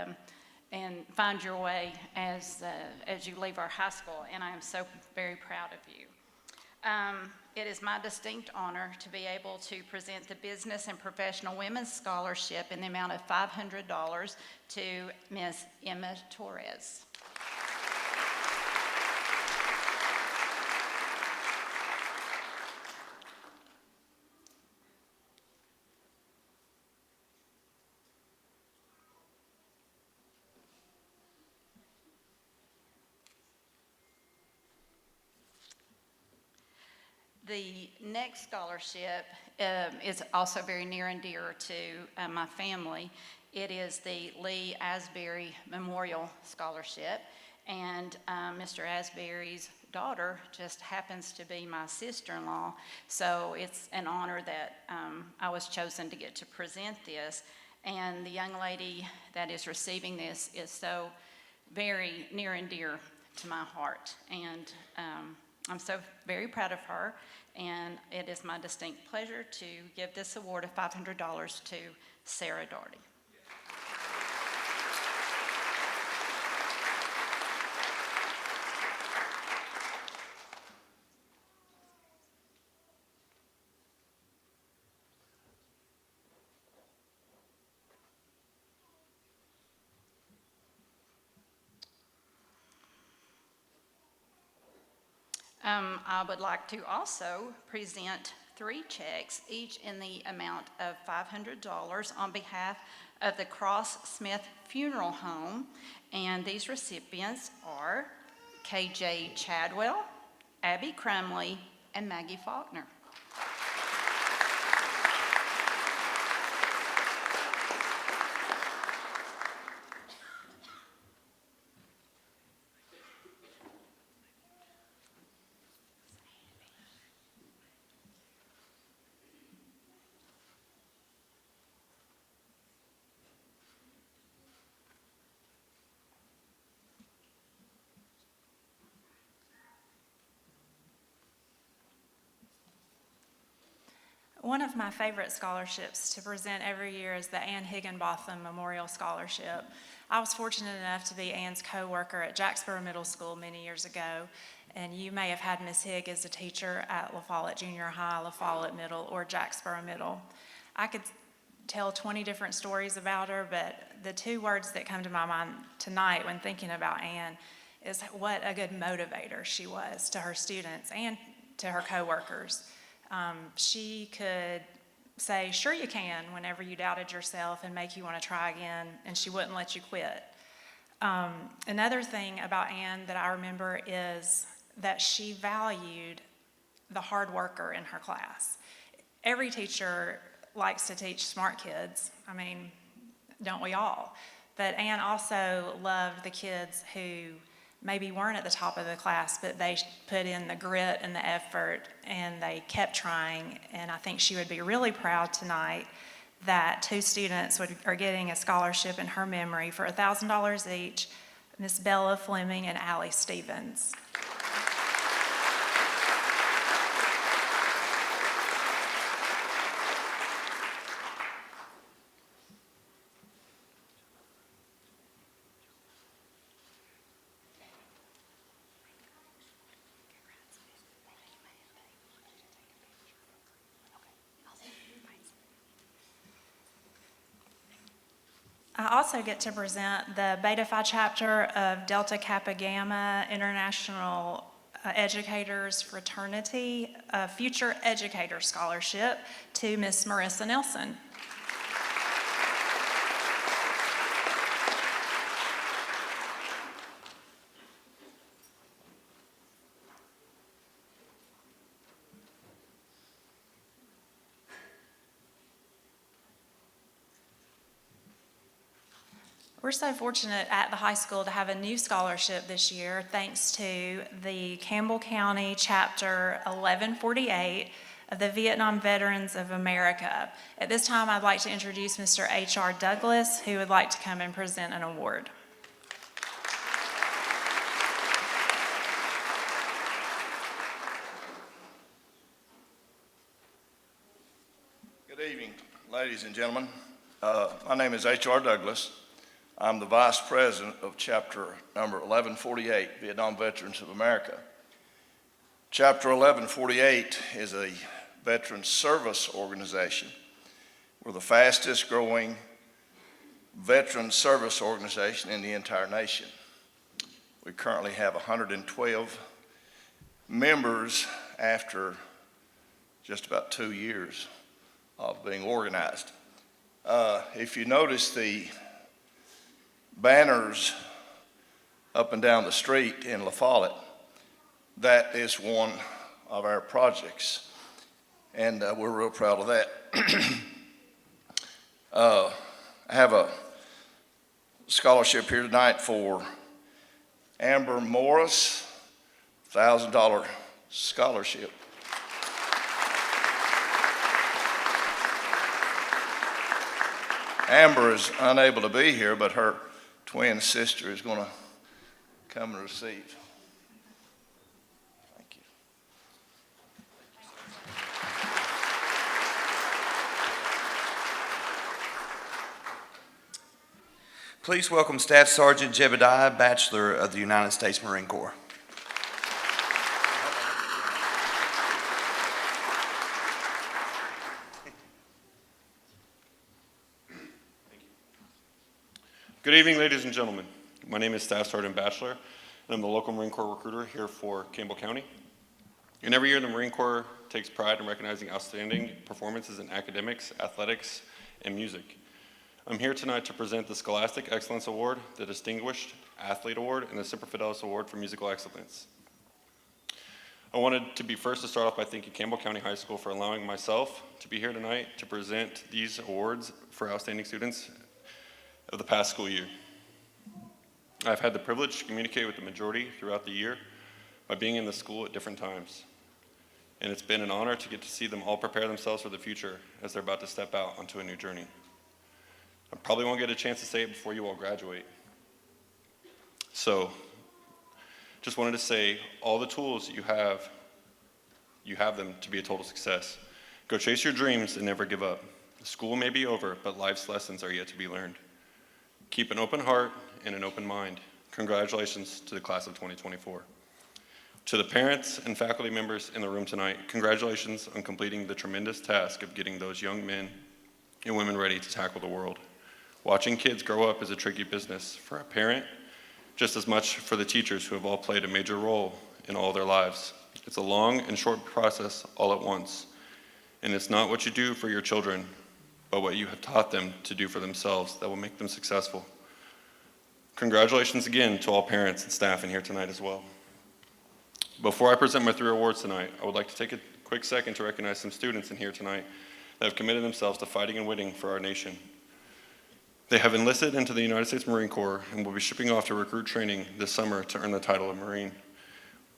find your way as you leave our high school, and I am so very proud of you. It is my distinct honor to be able to present the Business and Professional Women's Scholarship in the amount of $500 to Ms. Emma Torres. The next scholarship is also very near and dear to my family. It is the Lee Asbury Memorial Scholarship, and Mr. Asbury's daughter just happens to be my sister-in-law, so it's an honor that I was chosen to get to present this, and the young lady that is receiving this is so very near and dear to my heart, and I'm so very proud of her, and it is my distinct pleasure to give this award of $500 to Sarah Darty. I would like to also present 3 checks, each in the amount of $500 on behalf of the Cross Smith Funeral Home. And these recipients are KJ Chadwell, Abby Crumley, and Maggie Faulkner. One of my favorite scholarships to present every year is the Ann Higginbotham Memorial Scholarship. I was fortunate enough to be Ann's co-worker at Jacksboro Middle School many years ago, and you may have had Miss Higg as a teacher at La Follette Junior High, La Follette Middle, or Jacksboro Middle. I could tell 20 different stories about her, but the 2 words that come to my mind tonight when thinking about Ann is what a good motivator she was to her students and to her co-workers. She could say, "Sure you can," whenever you doubted yourself and make you want to try again, and she wouldn't let you quit. Another thing about Ann that I remember is that she valued the hard worker in her class. Every teacher likes to teach smart kids. I mean, don't we all? But Ann also loved the kids who maybe weren't at the top of the class, but they put in the grit and the effort, and they kept trying. And I think she would be really proud tonight that 2 students are getting a scholarship in her memory for $1,000 each, Miss Bella Fleming and Allie Stevens. I also get to present the Beta Phi chapter of Delta Kappa Gamma International Educators Fraternity Future Educator Scholarship to Miss Marissa Nelson. We're so fortunate at the high school to have a new scholarship this year thanks to the Campbell County Chapter 1148 of the Vietnam Veterans of America. At this time, I'd like to introduce Mr. H.R. Douglas, who would like to come and present an award. Good evening, ladies and gentlemen. My name is H.R. Douglas. I'm the Vice President of Chapter number 1148, Vietnam Veterans of America. Chapter 1148 is a veteran service organization. We're the fastest growing veteran service organization in the entire nation. We currently have 112 members after just about 2 years of being organized. If you notice the banners up and down the street in La Follette, that is one of our projects, and we're real proud of that. I have a scholarship here tonight for Amber Morris, $1,000 scholarship. Amber is unable to be here, but her twin sister is going to come and receive. Thank you. Please welcome Staff Sergeant Jebediah, Bachelor of the United States Marine Corps. Good evening, ladies and gentlemen. My name is Staff Sergeant Bachelor, and I'm the local Marine Corps recruiter here for Campbell County. And every year, the Marine Corps takes pride in recognizing outstanding performances in academics, athletics, and music. I'm here tonight to present the Scholastic Excellence Award, the Distinguished Athlete Award, and the Semper Fidelis Award for Musical Excellence. I wanted to be first to start off by thanking Campbell County High School for allowing myself to be here tonight to present these awards for outstanding students of the past school year. I've had the privilege to communicate with the majority throughout the year by being in the school at different times. And it's been an honor to get to see them all prepare themselves for the future as they're about to step out onto a new journey. I probably won't get a chance to say it before you all graduate. So, just wanted to say, all the tools you have them to be a total success. Go chase your dreams and never give up. School may be over, but life's lessons are yet to be learned. Keep an open heart and an open mind. Congratulations to the class of 2024. To the parents and faculty members in the room tonight, congratulations on completing the tremendous task of getting those young men and women ready to tackle the world. Watching kids grow up is a tricky business for a parent, just as much for the teachers who have all played a major role in all their lives. It's a long and short process all at once, and it's not what you do for your children, but what you have taught them to do for themselves that will make them successful. Congratulations again to all parents and staff in here tonight as well. Before I present my 3 awards tonight, I would like to take a quick second to recognize some students in here tonight that have committed themselves to fighting and winning for our nation. They have enlisted into the United States Marine Corps and will be shipping off to recruit training this summer to earn the title of Marine.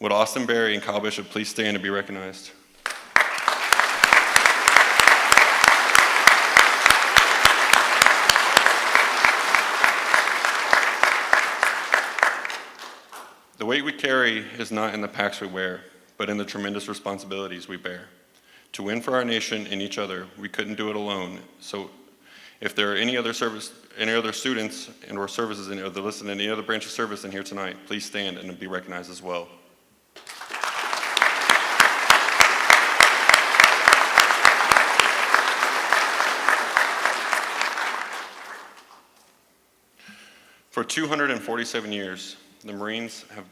Would Austin Berry and Kyle Bishop please stand and be recognized? The weight we carry is not in the packs we wear, but in the tremendous responsibilities we bear. To win for our nation and each other, we couldn't do it alone. So if there are any other students and or services that listen to any other branch of service in here tonight, please stand and be recognized as well. For 247 years, the Marines have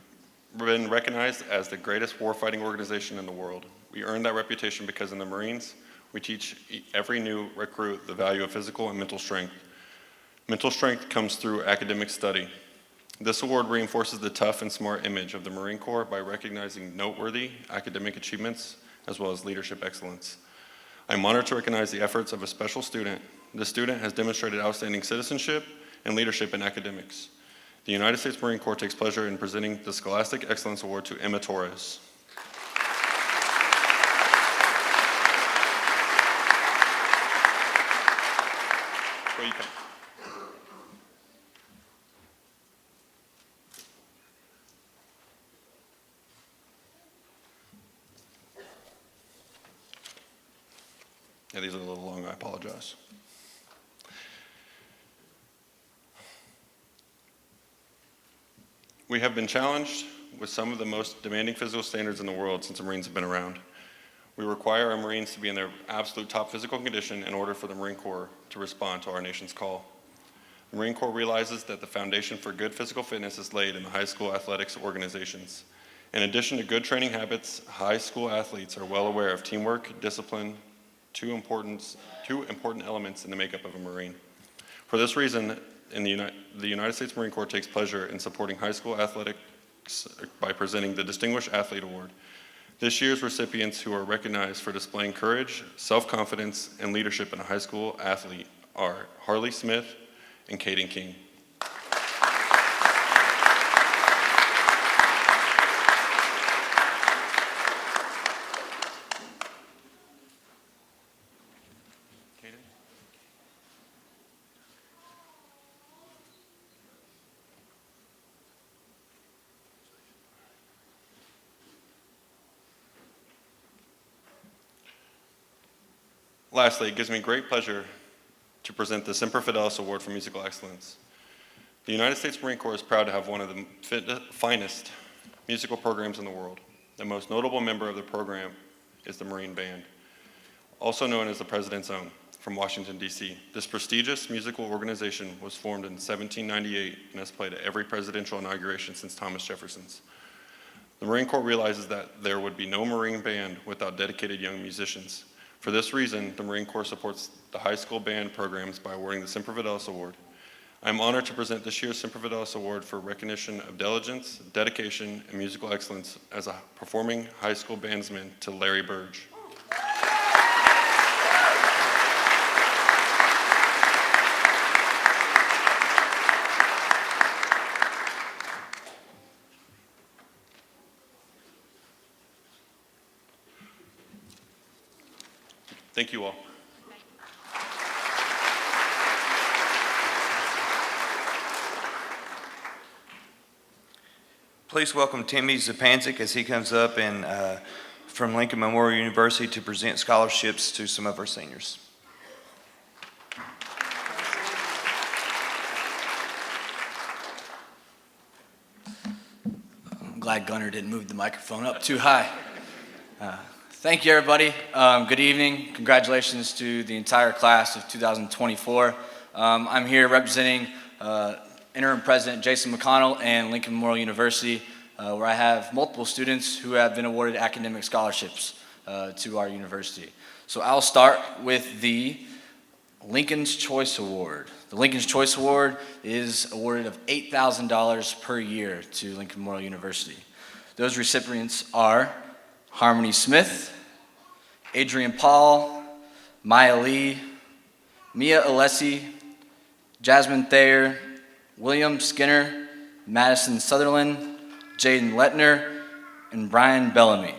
been recognized as the greatest warfighting organization in the world. We earned that reputation because in the Marines, we teach every new recruit the value of physical and mental strength. Mental strength comes through academic study. This award reinforces the tough and smart image of the Marine Corps by recognizing noteworthy academic achievements as well as leadership excellence. I'm honored to recognize the efforts of a special student. This student has demonstrated outstanding citizenship and leadership in academics. The United States Marine Corps takes pleasure in presenting the Scholastic Excellence Award to Emma Torres. Where you come? Yeah, these are a little long, I apologize. We have been challenged with some of the most demanding physical standards in the world since the Marines have been around. We require our Marines to be in their absolute top physical condition in order for the Marine Corps to respond to our nation's call. The Marine Corps realizes that the foundation for good physical fitness is laid in the high school athletics organizations. In addition to good training habits, high school athletes are well aware of teamwork, discipline, two important elements in the makeup of a Marine. For this reason, the United States Marine Corps takes pleasure in supporting high school athletics by presenting the Distinguished Athlete Award. This year's recipients who are recognized for displaying courage, self-confidence, and leadership in a high school athlete are Harley Smith and Caden King. Lastly, it gives me great pleasure to present the Semper Fidelis Award for Musical Excellence. The United States Marine Corps is proud to have one of the finest musical programs in the world. The most notable member of the program is the Marine Band, also known as the President's Own, from Washington, D.C. This prestigious musical organization was formed in 1798 and has played at every presidential inauguration since Thomas Jefferson's. The Marine Corps realizes that there would be no Marine band without dedicated young musicians. For this reason, the Marine Corps supports the high school band programs by awarding the Semper Fidelis Award. I am honored to present this year's Semper Fidelis Award for recognition of diligence, dedication, and musical excellence as a performing high school bandsman to Larry Burge. Thank you all. Please welcome Timmy Zupancic as he comes up from Lincoln Memorial University to present scholarships to some of our seniors. I'm glad Gunnar didn't move the microphone up too high. Thank you, everybody. Good evening. Congratulations to the entire class of 2024. I'm here representing Interim President Jason McConnell and Lincoln Memorial University, where I have multiple students who have been awarded academic scholarships to our university. So I'll start with the Lincoln's Choice Award. The Lincoln's Choice Award is awarded of $8,000 per year to Lincoln Memorial University. Those recipients are Harmony Smith, Adrian Paul, Maya Lee, Mia Alessi, Jasmine Thayer, William Skinner, Madison Sutherland, Jaden Lettner, and Brian Bellamy.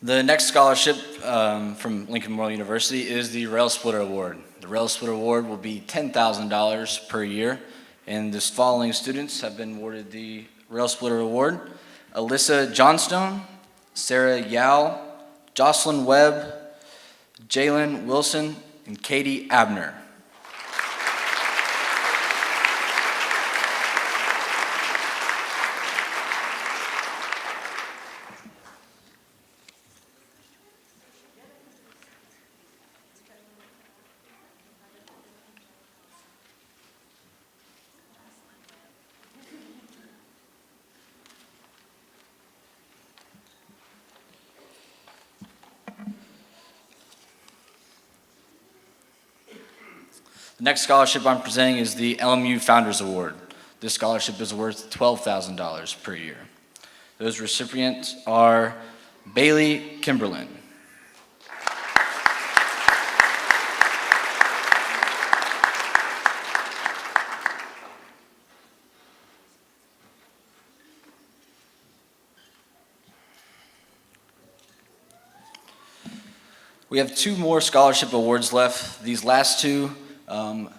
The next scholarship from Lincoln Memorial University is the Rail Splitter Award. The Rail Splitter Award will be $10,000 per year, and the following students have been awarded the Rail Splitter Award: Alyssa Johnstone, Sarah Yao, Jocelyn Webb, Jalen Wilson, and Katie Abner. The next scholarship I'm presenting is the LMU Founders Award. This scholarship is worth $12,000 per year. Those recipients are Bailey Kimberlin, we have two more scholarship awards left. These last two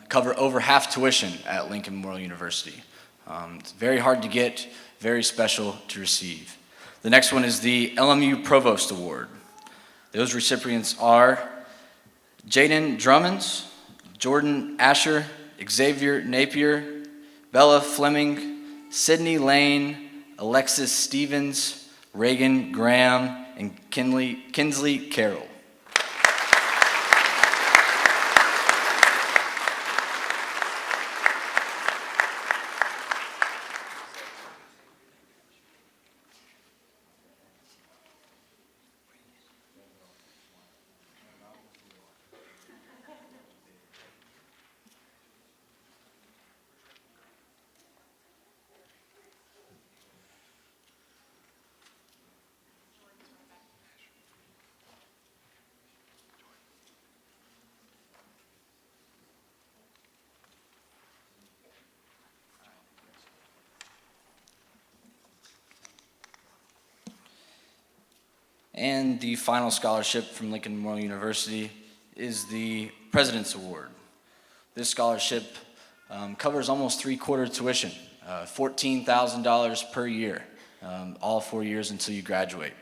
cover over half tuition at Lincoln Memorial University. It's very hard to get, very special to receive. The next one is the LMU Provost Award. Those recipients are Jaden Drummonds, Jordan Asher, Xavier Napier, Bella Fleming, Sydney Lane, Alexis Stevens, Reagan Graham, and Kinsley Carroll. And the final scholarship from Lincoln Memorial University is the President's Award. This scholarship covers almost 3/4 tuition, $14,000 per year, all 4 years until you graduate.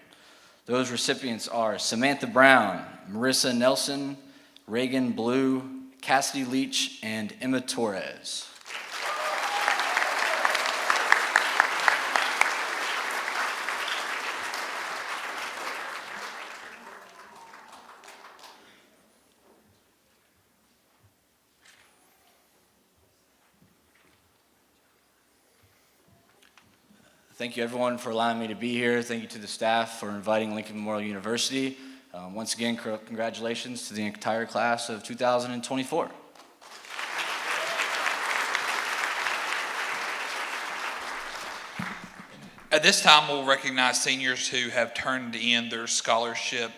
Those recipients are Samantha Brown, Marissa Nelson, Reagan Blue, Cassidy Leach, and Emma Torres. Thank you everyone for allowing me to be here. Thank you to the staff for inviting Lincoln Memorial University. Once again, congratulations to the entire class of 2024. At this time, we'll recognize seniors who have turned in their scholarship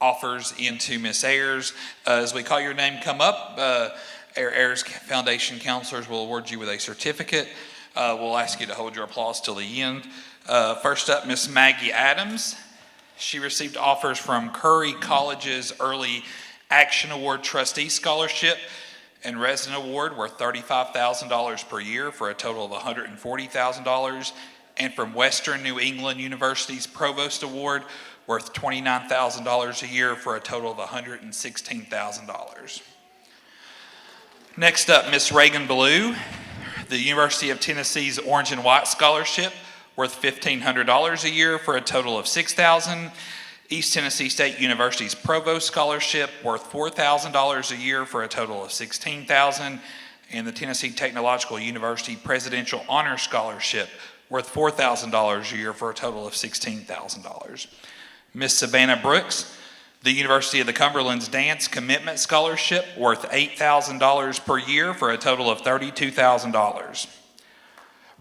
offers into Miss Ayers. As we call your name come up, Ayers Foundation counselors will award you with a certificate. We'll ask you to hold your applause till the end. First up, Miss Maggie Adams. She received offers from Curry College's Early Action Award Trustee Scholarship and Resident Award worth $35,000 per year for a total of $140,000, and from Western New England University's Provost Award worth $29,000 a year for a total of $116,000. Next up, Miss Reagan Blue, the University of Tennessee's Orange and White Scholarship worth $1,500 a year for a total of $6,000. East Tennessee State University's Provost Scholarship worth $4,000 a year for a total of $16,000. And the Tennessee Technological University Presidential Honor Scholarship worth $4,000 a year for a total of $16,000. Miss Savannah Brooks, the University of the Cumberland's Dance Commitment Scholarship worth $8,000 per year for a total of $32,000.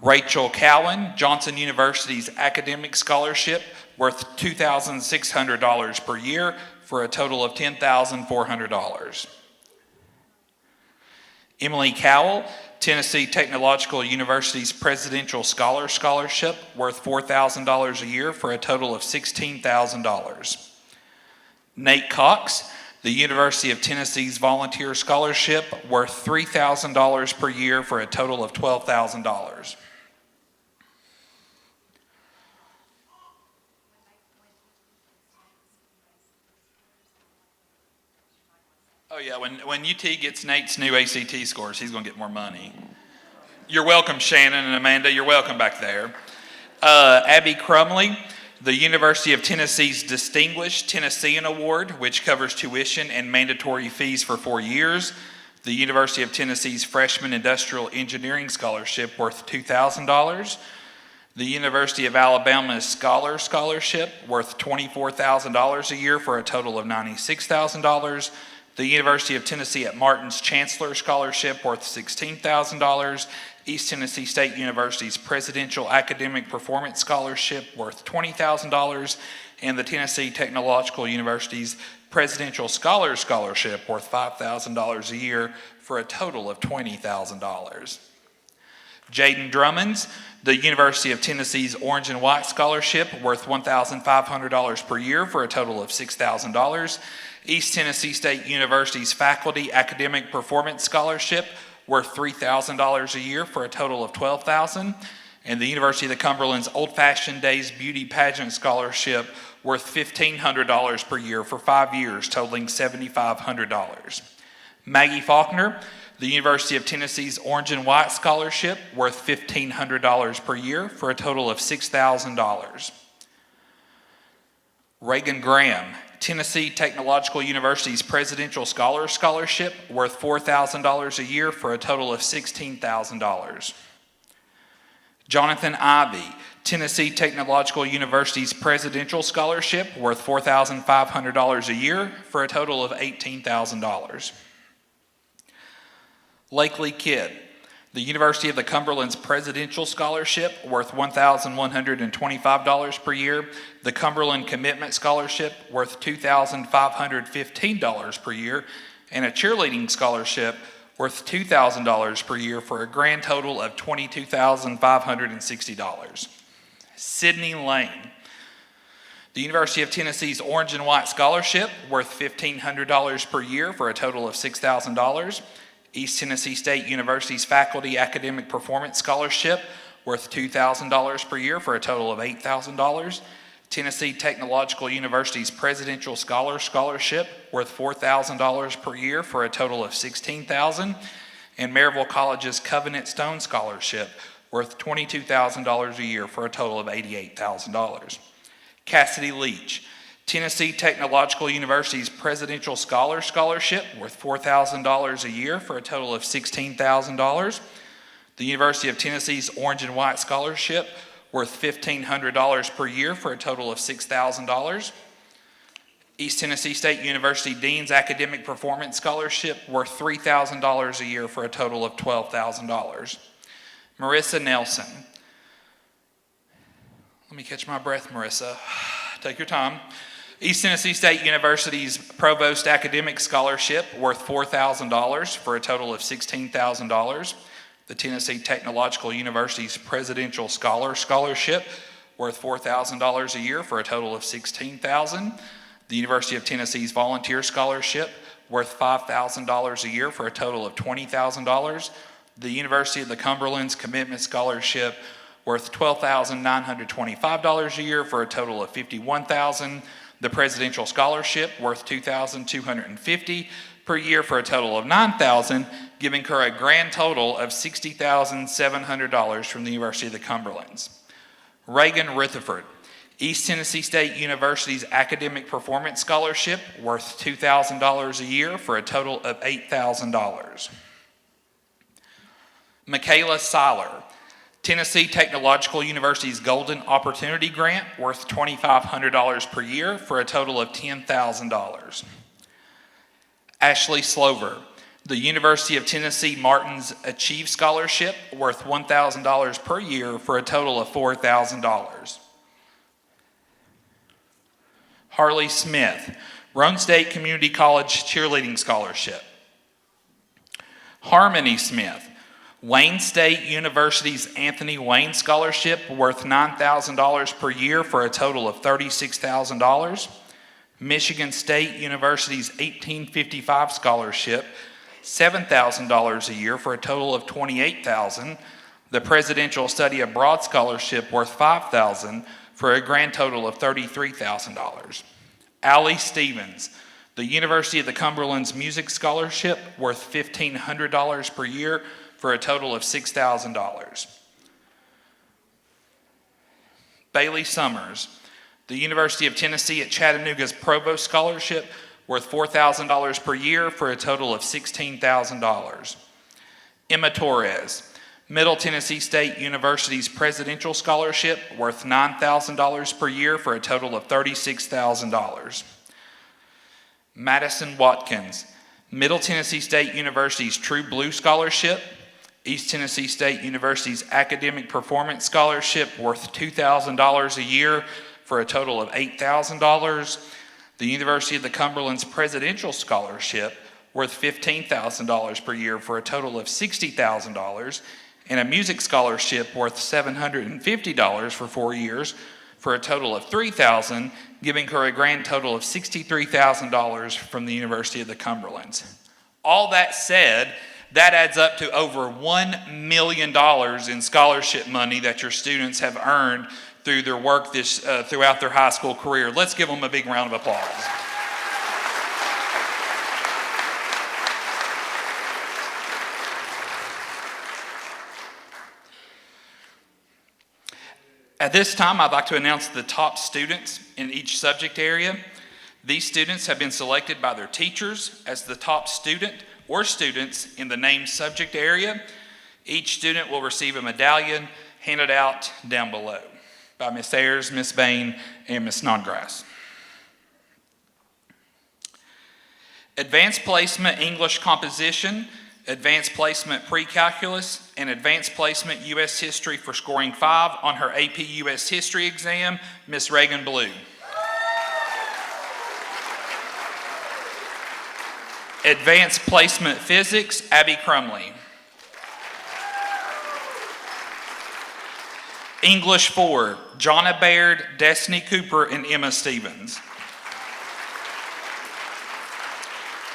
Rachel Cowan, Johnson University's Academic Scholarship worth $2,600 per year for a total of $10,400. Emily Cowell, Tennessee Technological University's Presidential Scholar Scholarship worth $4,000 a year for a total of $16,000. Nate Cox, the University of Tennessee's Volunteer Scholarship worth $3,000 per year for a total of $12,000. Oh yeah, when UT gets Nate's new ACT scores, he's going to get more money. You're welcome, Shannon and Amanda. You're welcome back there. Abby Crumley, the University of Tennessee's Distinguished Tennessean Award, which covers tuition and mandatory fees for 4 years. The University of Tennessee's Freshman Industrial Engineering Scholarship worth $2,000. The University of Alabama's Scholar Scholarship worth $24,000 a year for a total of $96,000. The University of Tennessee at Martin's Chancellor Scholarship worth $16,000. East Tennessee State University's Presidential Academic Performance Scholarship worth $20,000. And the Tennessee Technological University's Presidential Scholar Scholarship worth $5,000 a year for a total of $20,000. Jaden Drummond's, the University of Tennessee's Orange and White Scholarship worth $1,500 per year for a total of $6,000. East Tennessee State University's Faculty Academic Performance Scholarship worth $3,000 a year for a total of $12,000. And the University of the Cumberland's Old Fashioned Days Beauty Pageant Scholarship worth $1,500 per year for 5 years, totaling $7,500. Maggie Faulkner, the University of Tennessee's Orange and White Scholarship worth $1,500 per year for a total of $6,000. Reagan Graham, Tennessee Technological University's Presidential Scholar Scholarship worth $4,000 a year for a total of $16,000. Jonathan Ivey, Tennessee Technological University's Presidential Scholarship worth $4,500 a year for a total of $18,000. Lakely Kidd, the University of the Cumberland's Presidential Scholarship worth $1,125 per year, the Cumberland Commitment Scholarship worth $2,515 per year, and a cheerleading scholarship worth $2,000 per year for a grand total of $22,560. Sydney Lane, The University of Tennessee's Orange and White Scholarship, worth $1,500 per year for a total of $6,000. East Tennessee State University's Faculty Academic Performance Scholarship, worth $2,000 per year for a total of $8,000. Tennessee Technological University's Presidential Scholarship, worth $4,000 per year for a total of $16,000. And Maryville College's Covenant Stone Scholarship, worth $22,000 a year for a total of $88,000. Cassidy Leach, Tennessee Technological University's Presidential Scholarship, worth $4,000 a year for a total of $16,000. The University of Tennessee's Orange and White Scholarship, worth $1,500 per year for a total of $6,000. East Tennessee State University Dean's Academic Performance Scholarship, worth $3,000 a year for a total of $12,000. Marissa Nelson. Let me catch my breath, Marissa. Take your time. East Tennessee State University's Provost Academic Scholarship, worth $4,000 for a total of $16,000. The Tennessee Technological University's Presidential Scholarship, worth $4,000 a year for a total of $16,000. The University of Tennessee's Volunteer Scholarship, worth $5,000 a year for a total of $20,000. The University of the Cumberland's Commitment Scholarship, worth $12,925 a year for a total of $51,000. The Presidential Scholarship, worth $2,250 per year for a total of $9,000, giving her a grand total of $60,700 from the University of the Cumberlands. Reagan Rutherford, East Tennessee State University's Academic Performance Scholarship, worth $2,000 a year for a total of $8,000. Michaela Seiler, Tennessee Technological University's Golden Opportunity Grant, worth $2,500 per year for a total of $10,000. Ashley Slover, the University of Tennessee Martin's Achieve Scholarship, worth $1,000 per year for a total of $4,000. Harley Smith, Roane State Community College Cheerleading Scholarship. Harmony Smith, Wayne State University's Anthony Wayne Scholarship, worth $9,000 per year for a total of $36,000. Michigan State University's 1855 Scholarship, $7,000 a year for a total of $28,000. The Presidential Study Abroad Scholarship, worth $5,000 for a grand total of $33,000. Allie Stevens, the University of the Cumberland's Music Scholarship, worth $1,500 per year for a total of $6,000. Bailey Summers, the University of Tennessee at Chattanooga's Provost Scholarship, worth $4,000 per year for a total of $16,000. Emma Torres, Middle Tennessee State University's Presidential Scholarship, worth $9,000 per year for a total of $36,000. Madison Watkins, Middle Tennessee State University's True Blue Scholarship, East Tennessee State University's Academic Performance Scholarship, worth $2,000 a year for a total of $8,000. The University of the Cumberland's Presidential Scholarship, worth $15,000 per year for a total of $60,000. And a music scholarship worth $750 for 4 years for a total of $3,000, giving her a grand total of $63,000 from the University of the Cumberlands. All that said, that adds up to over $1 million in scholarship money that your students have earned through their work throughout their high school career. Let's give them a big round of applause. At this time, I'd like to announce the top students in each subject area. These students have been selected by their teachers as the top student or students in the named subject area. Each student will receive a medallion handed out down below by Ms. Ayers, Ms. Bain, and Ms. Snodgrass. Advanced Placement English Composition, Advanced Placement Pre-Calculus, and Advanced Placement U.S. History for scoring 5 on her AP U.S. History exam, Ms. Reagan Blue. Advanced Placement Physics, Abby Crumley. English 4, Jonna Baird, Destiny Cooper, and Emma Stevens.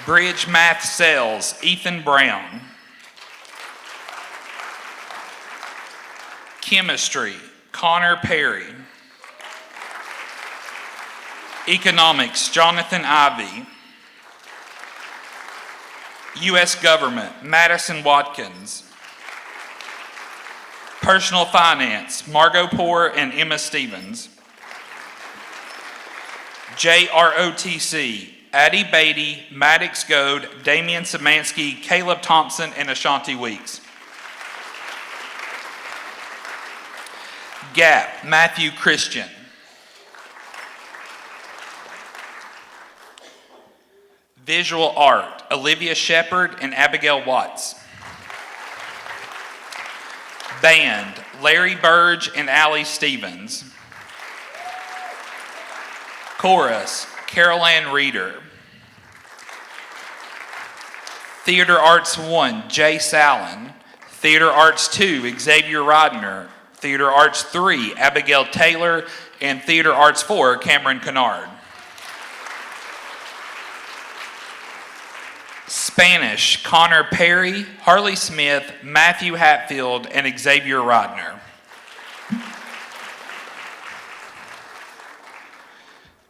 Bridge Math Sales, Ethan Brown. Chemistry, Connor Perry. Economics, Jonathan Ivey. U.S. Government, Madison Watkins. Personal Finance, Margot Poor and Emma Stevens. JROTC, Addie Beatty, Maddox Goad, Damian Samansky, Caleb Thompson, and Ashanti Weeks. GAP, Matthew Christian. Visual Art, Olivia Shepard and Abigail Watts. Band, Larry Burge and Allie Stevens. Chorus, Carol Ann Reeder. Theater Arts 1, Jay Sallin. Theater Arts 2, Xavier Rodner. Theater Arts 3, Abigail Taylor. And Theater Arts 4, Cameron Kennard. Spanish, Connor Perry, Harley Smith, Matthew Hatfield, and Xavier Rodner.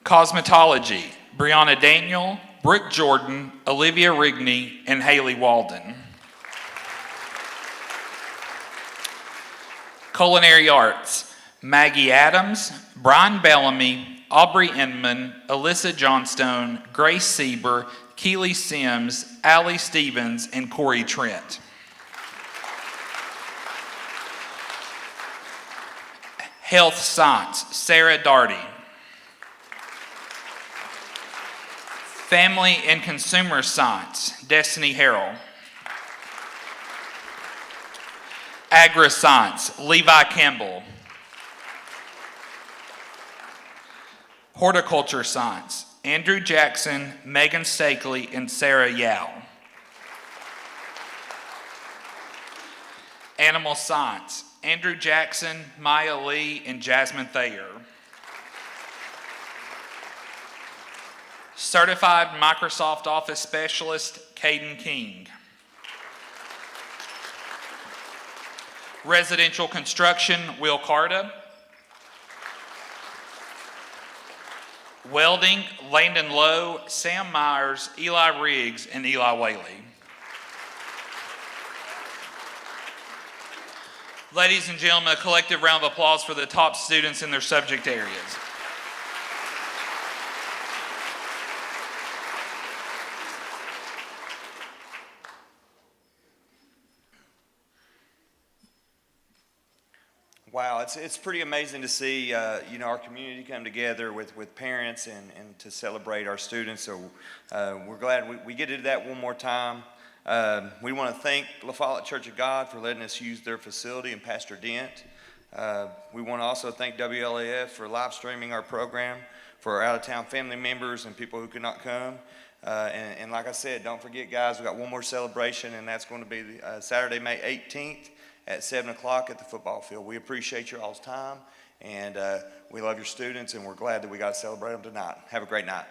Cosmetology, Brianna Daniel, Brooke Jordan, Olivia Rigney, and Haley Walden. Culinary Arts, Maggie Adams, Brian Bellamy, Aubrey Inman, Alyssa Johnstone, Grace Sieber, Keely Sims, Allie Stevens, and Corey Trent. Health Science, Sarah Darty. Family and Consumer Science, Destiny Harrell. Agri-Science, Levi Campbell. Horticulture Science, Andrew Jackson, Megan Stakely, and Sarah Yao. Animal Science, Andrew Jackson, Maya Lee, and Jasmine Thayer. Certified Microsoft Office Specialist, Caden King. Residential Construction, Will Carta. Welding, Landon Lowe, Sam Myers, Eli Riggs, and Eli Whaley. Ladies and gentlemen, a collective round of applause for the top students in their subject areas. Wow, it's pretty amazing to see our community come together with parents and to celebrate our students. So we're glad we get to do that one more time. We want to thank La Follette Church of God for letting us use their facility and Pastor Dent. We want to also thank WLAF for live streaming our program for our out-of-town family members and people who could not come. And like I said, don't forget, guys, we got one more celebration, and that's going to be Saturday, May 18th. At 7 o'clock at the football field. We appreciate your all's time, and we love your students, and we're glad that we got to celebrate them tonight. Have a great night.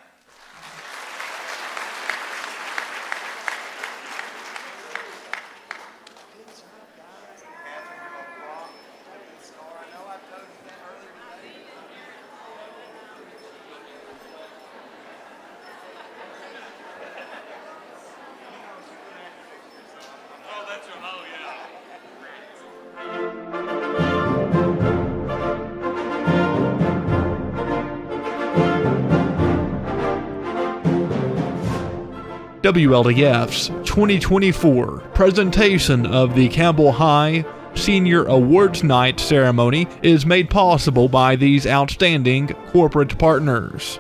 WLAF's 2024 presentation of the Campbell High Senior Awards Night ceremony is made possible by these outstanding corporate partners: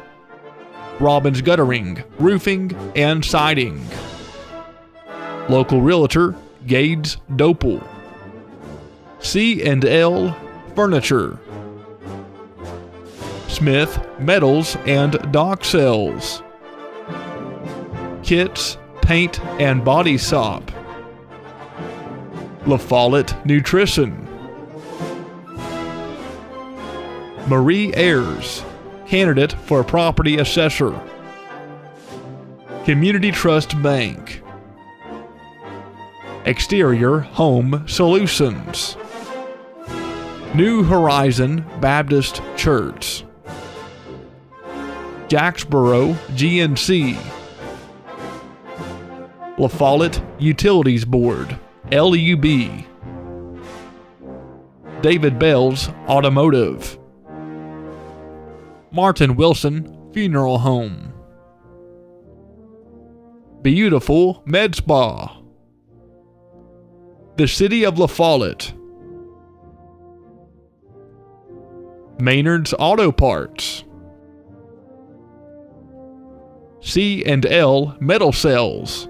Robbins Guttering, Roofing, and Siding. Local Realtor, Gades Dopel. C&L Furniture. Smith Metals and Dock Sales. Kits, Paint, and Body Sop. La Follette Nutrition. Marie Ayers, candidate for property assessor. Community Trust Bank. Exterior Home Solutions. New Horizon Baptist Church. Jacksboro GNC. La Follette Utilities Board, LUB. David Bell's Automotive. Martin Wilson Funeral Home. Beautiful Med Spa. The City of La Follette. Maynard's Auto Parts. C&L Metal Cells.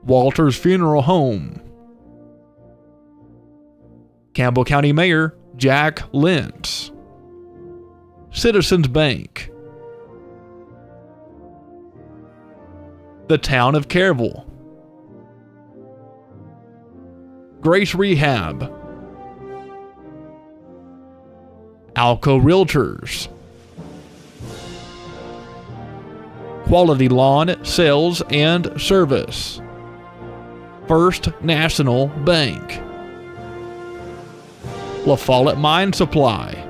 Walter's Funeral Home. Campbell County Mayor Jack Lentz. Citizens Bank. The Town of Campbell. Grace Rehab. Alco Realtors. Quality Lawn Sales and Service. First National Bank. La Follette Mine Supply.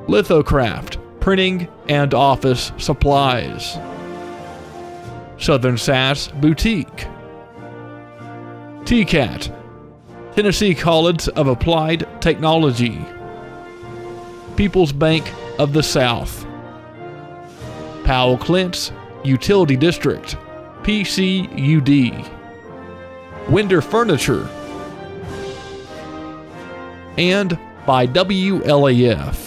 Lithocraft Printing and Office Supplies. Southern Sass Boutique. TCAT, Tennessee College of Applied Technology. People's Bank of the South. Powell Clint's Utility District, PCUD. Winder Furniture. And by WLAF.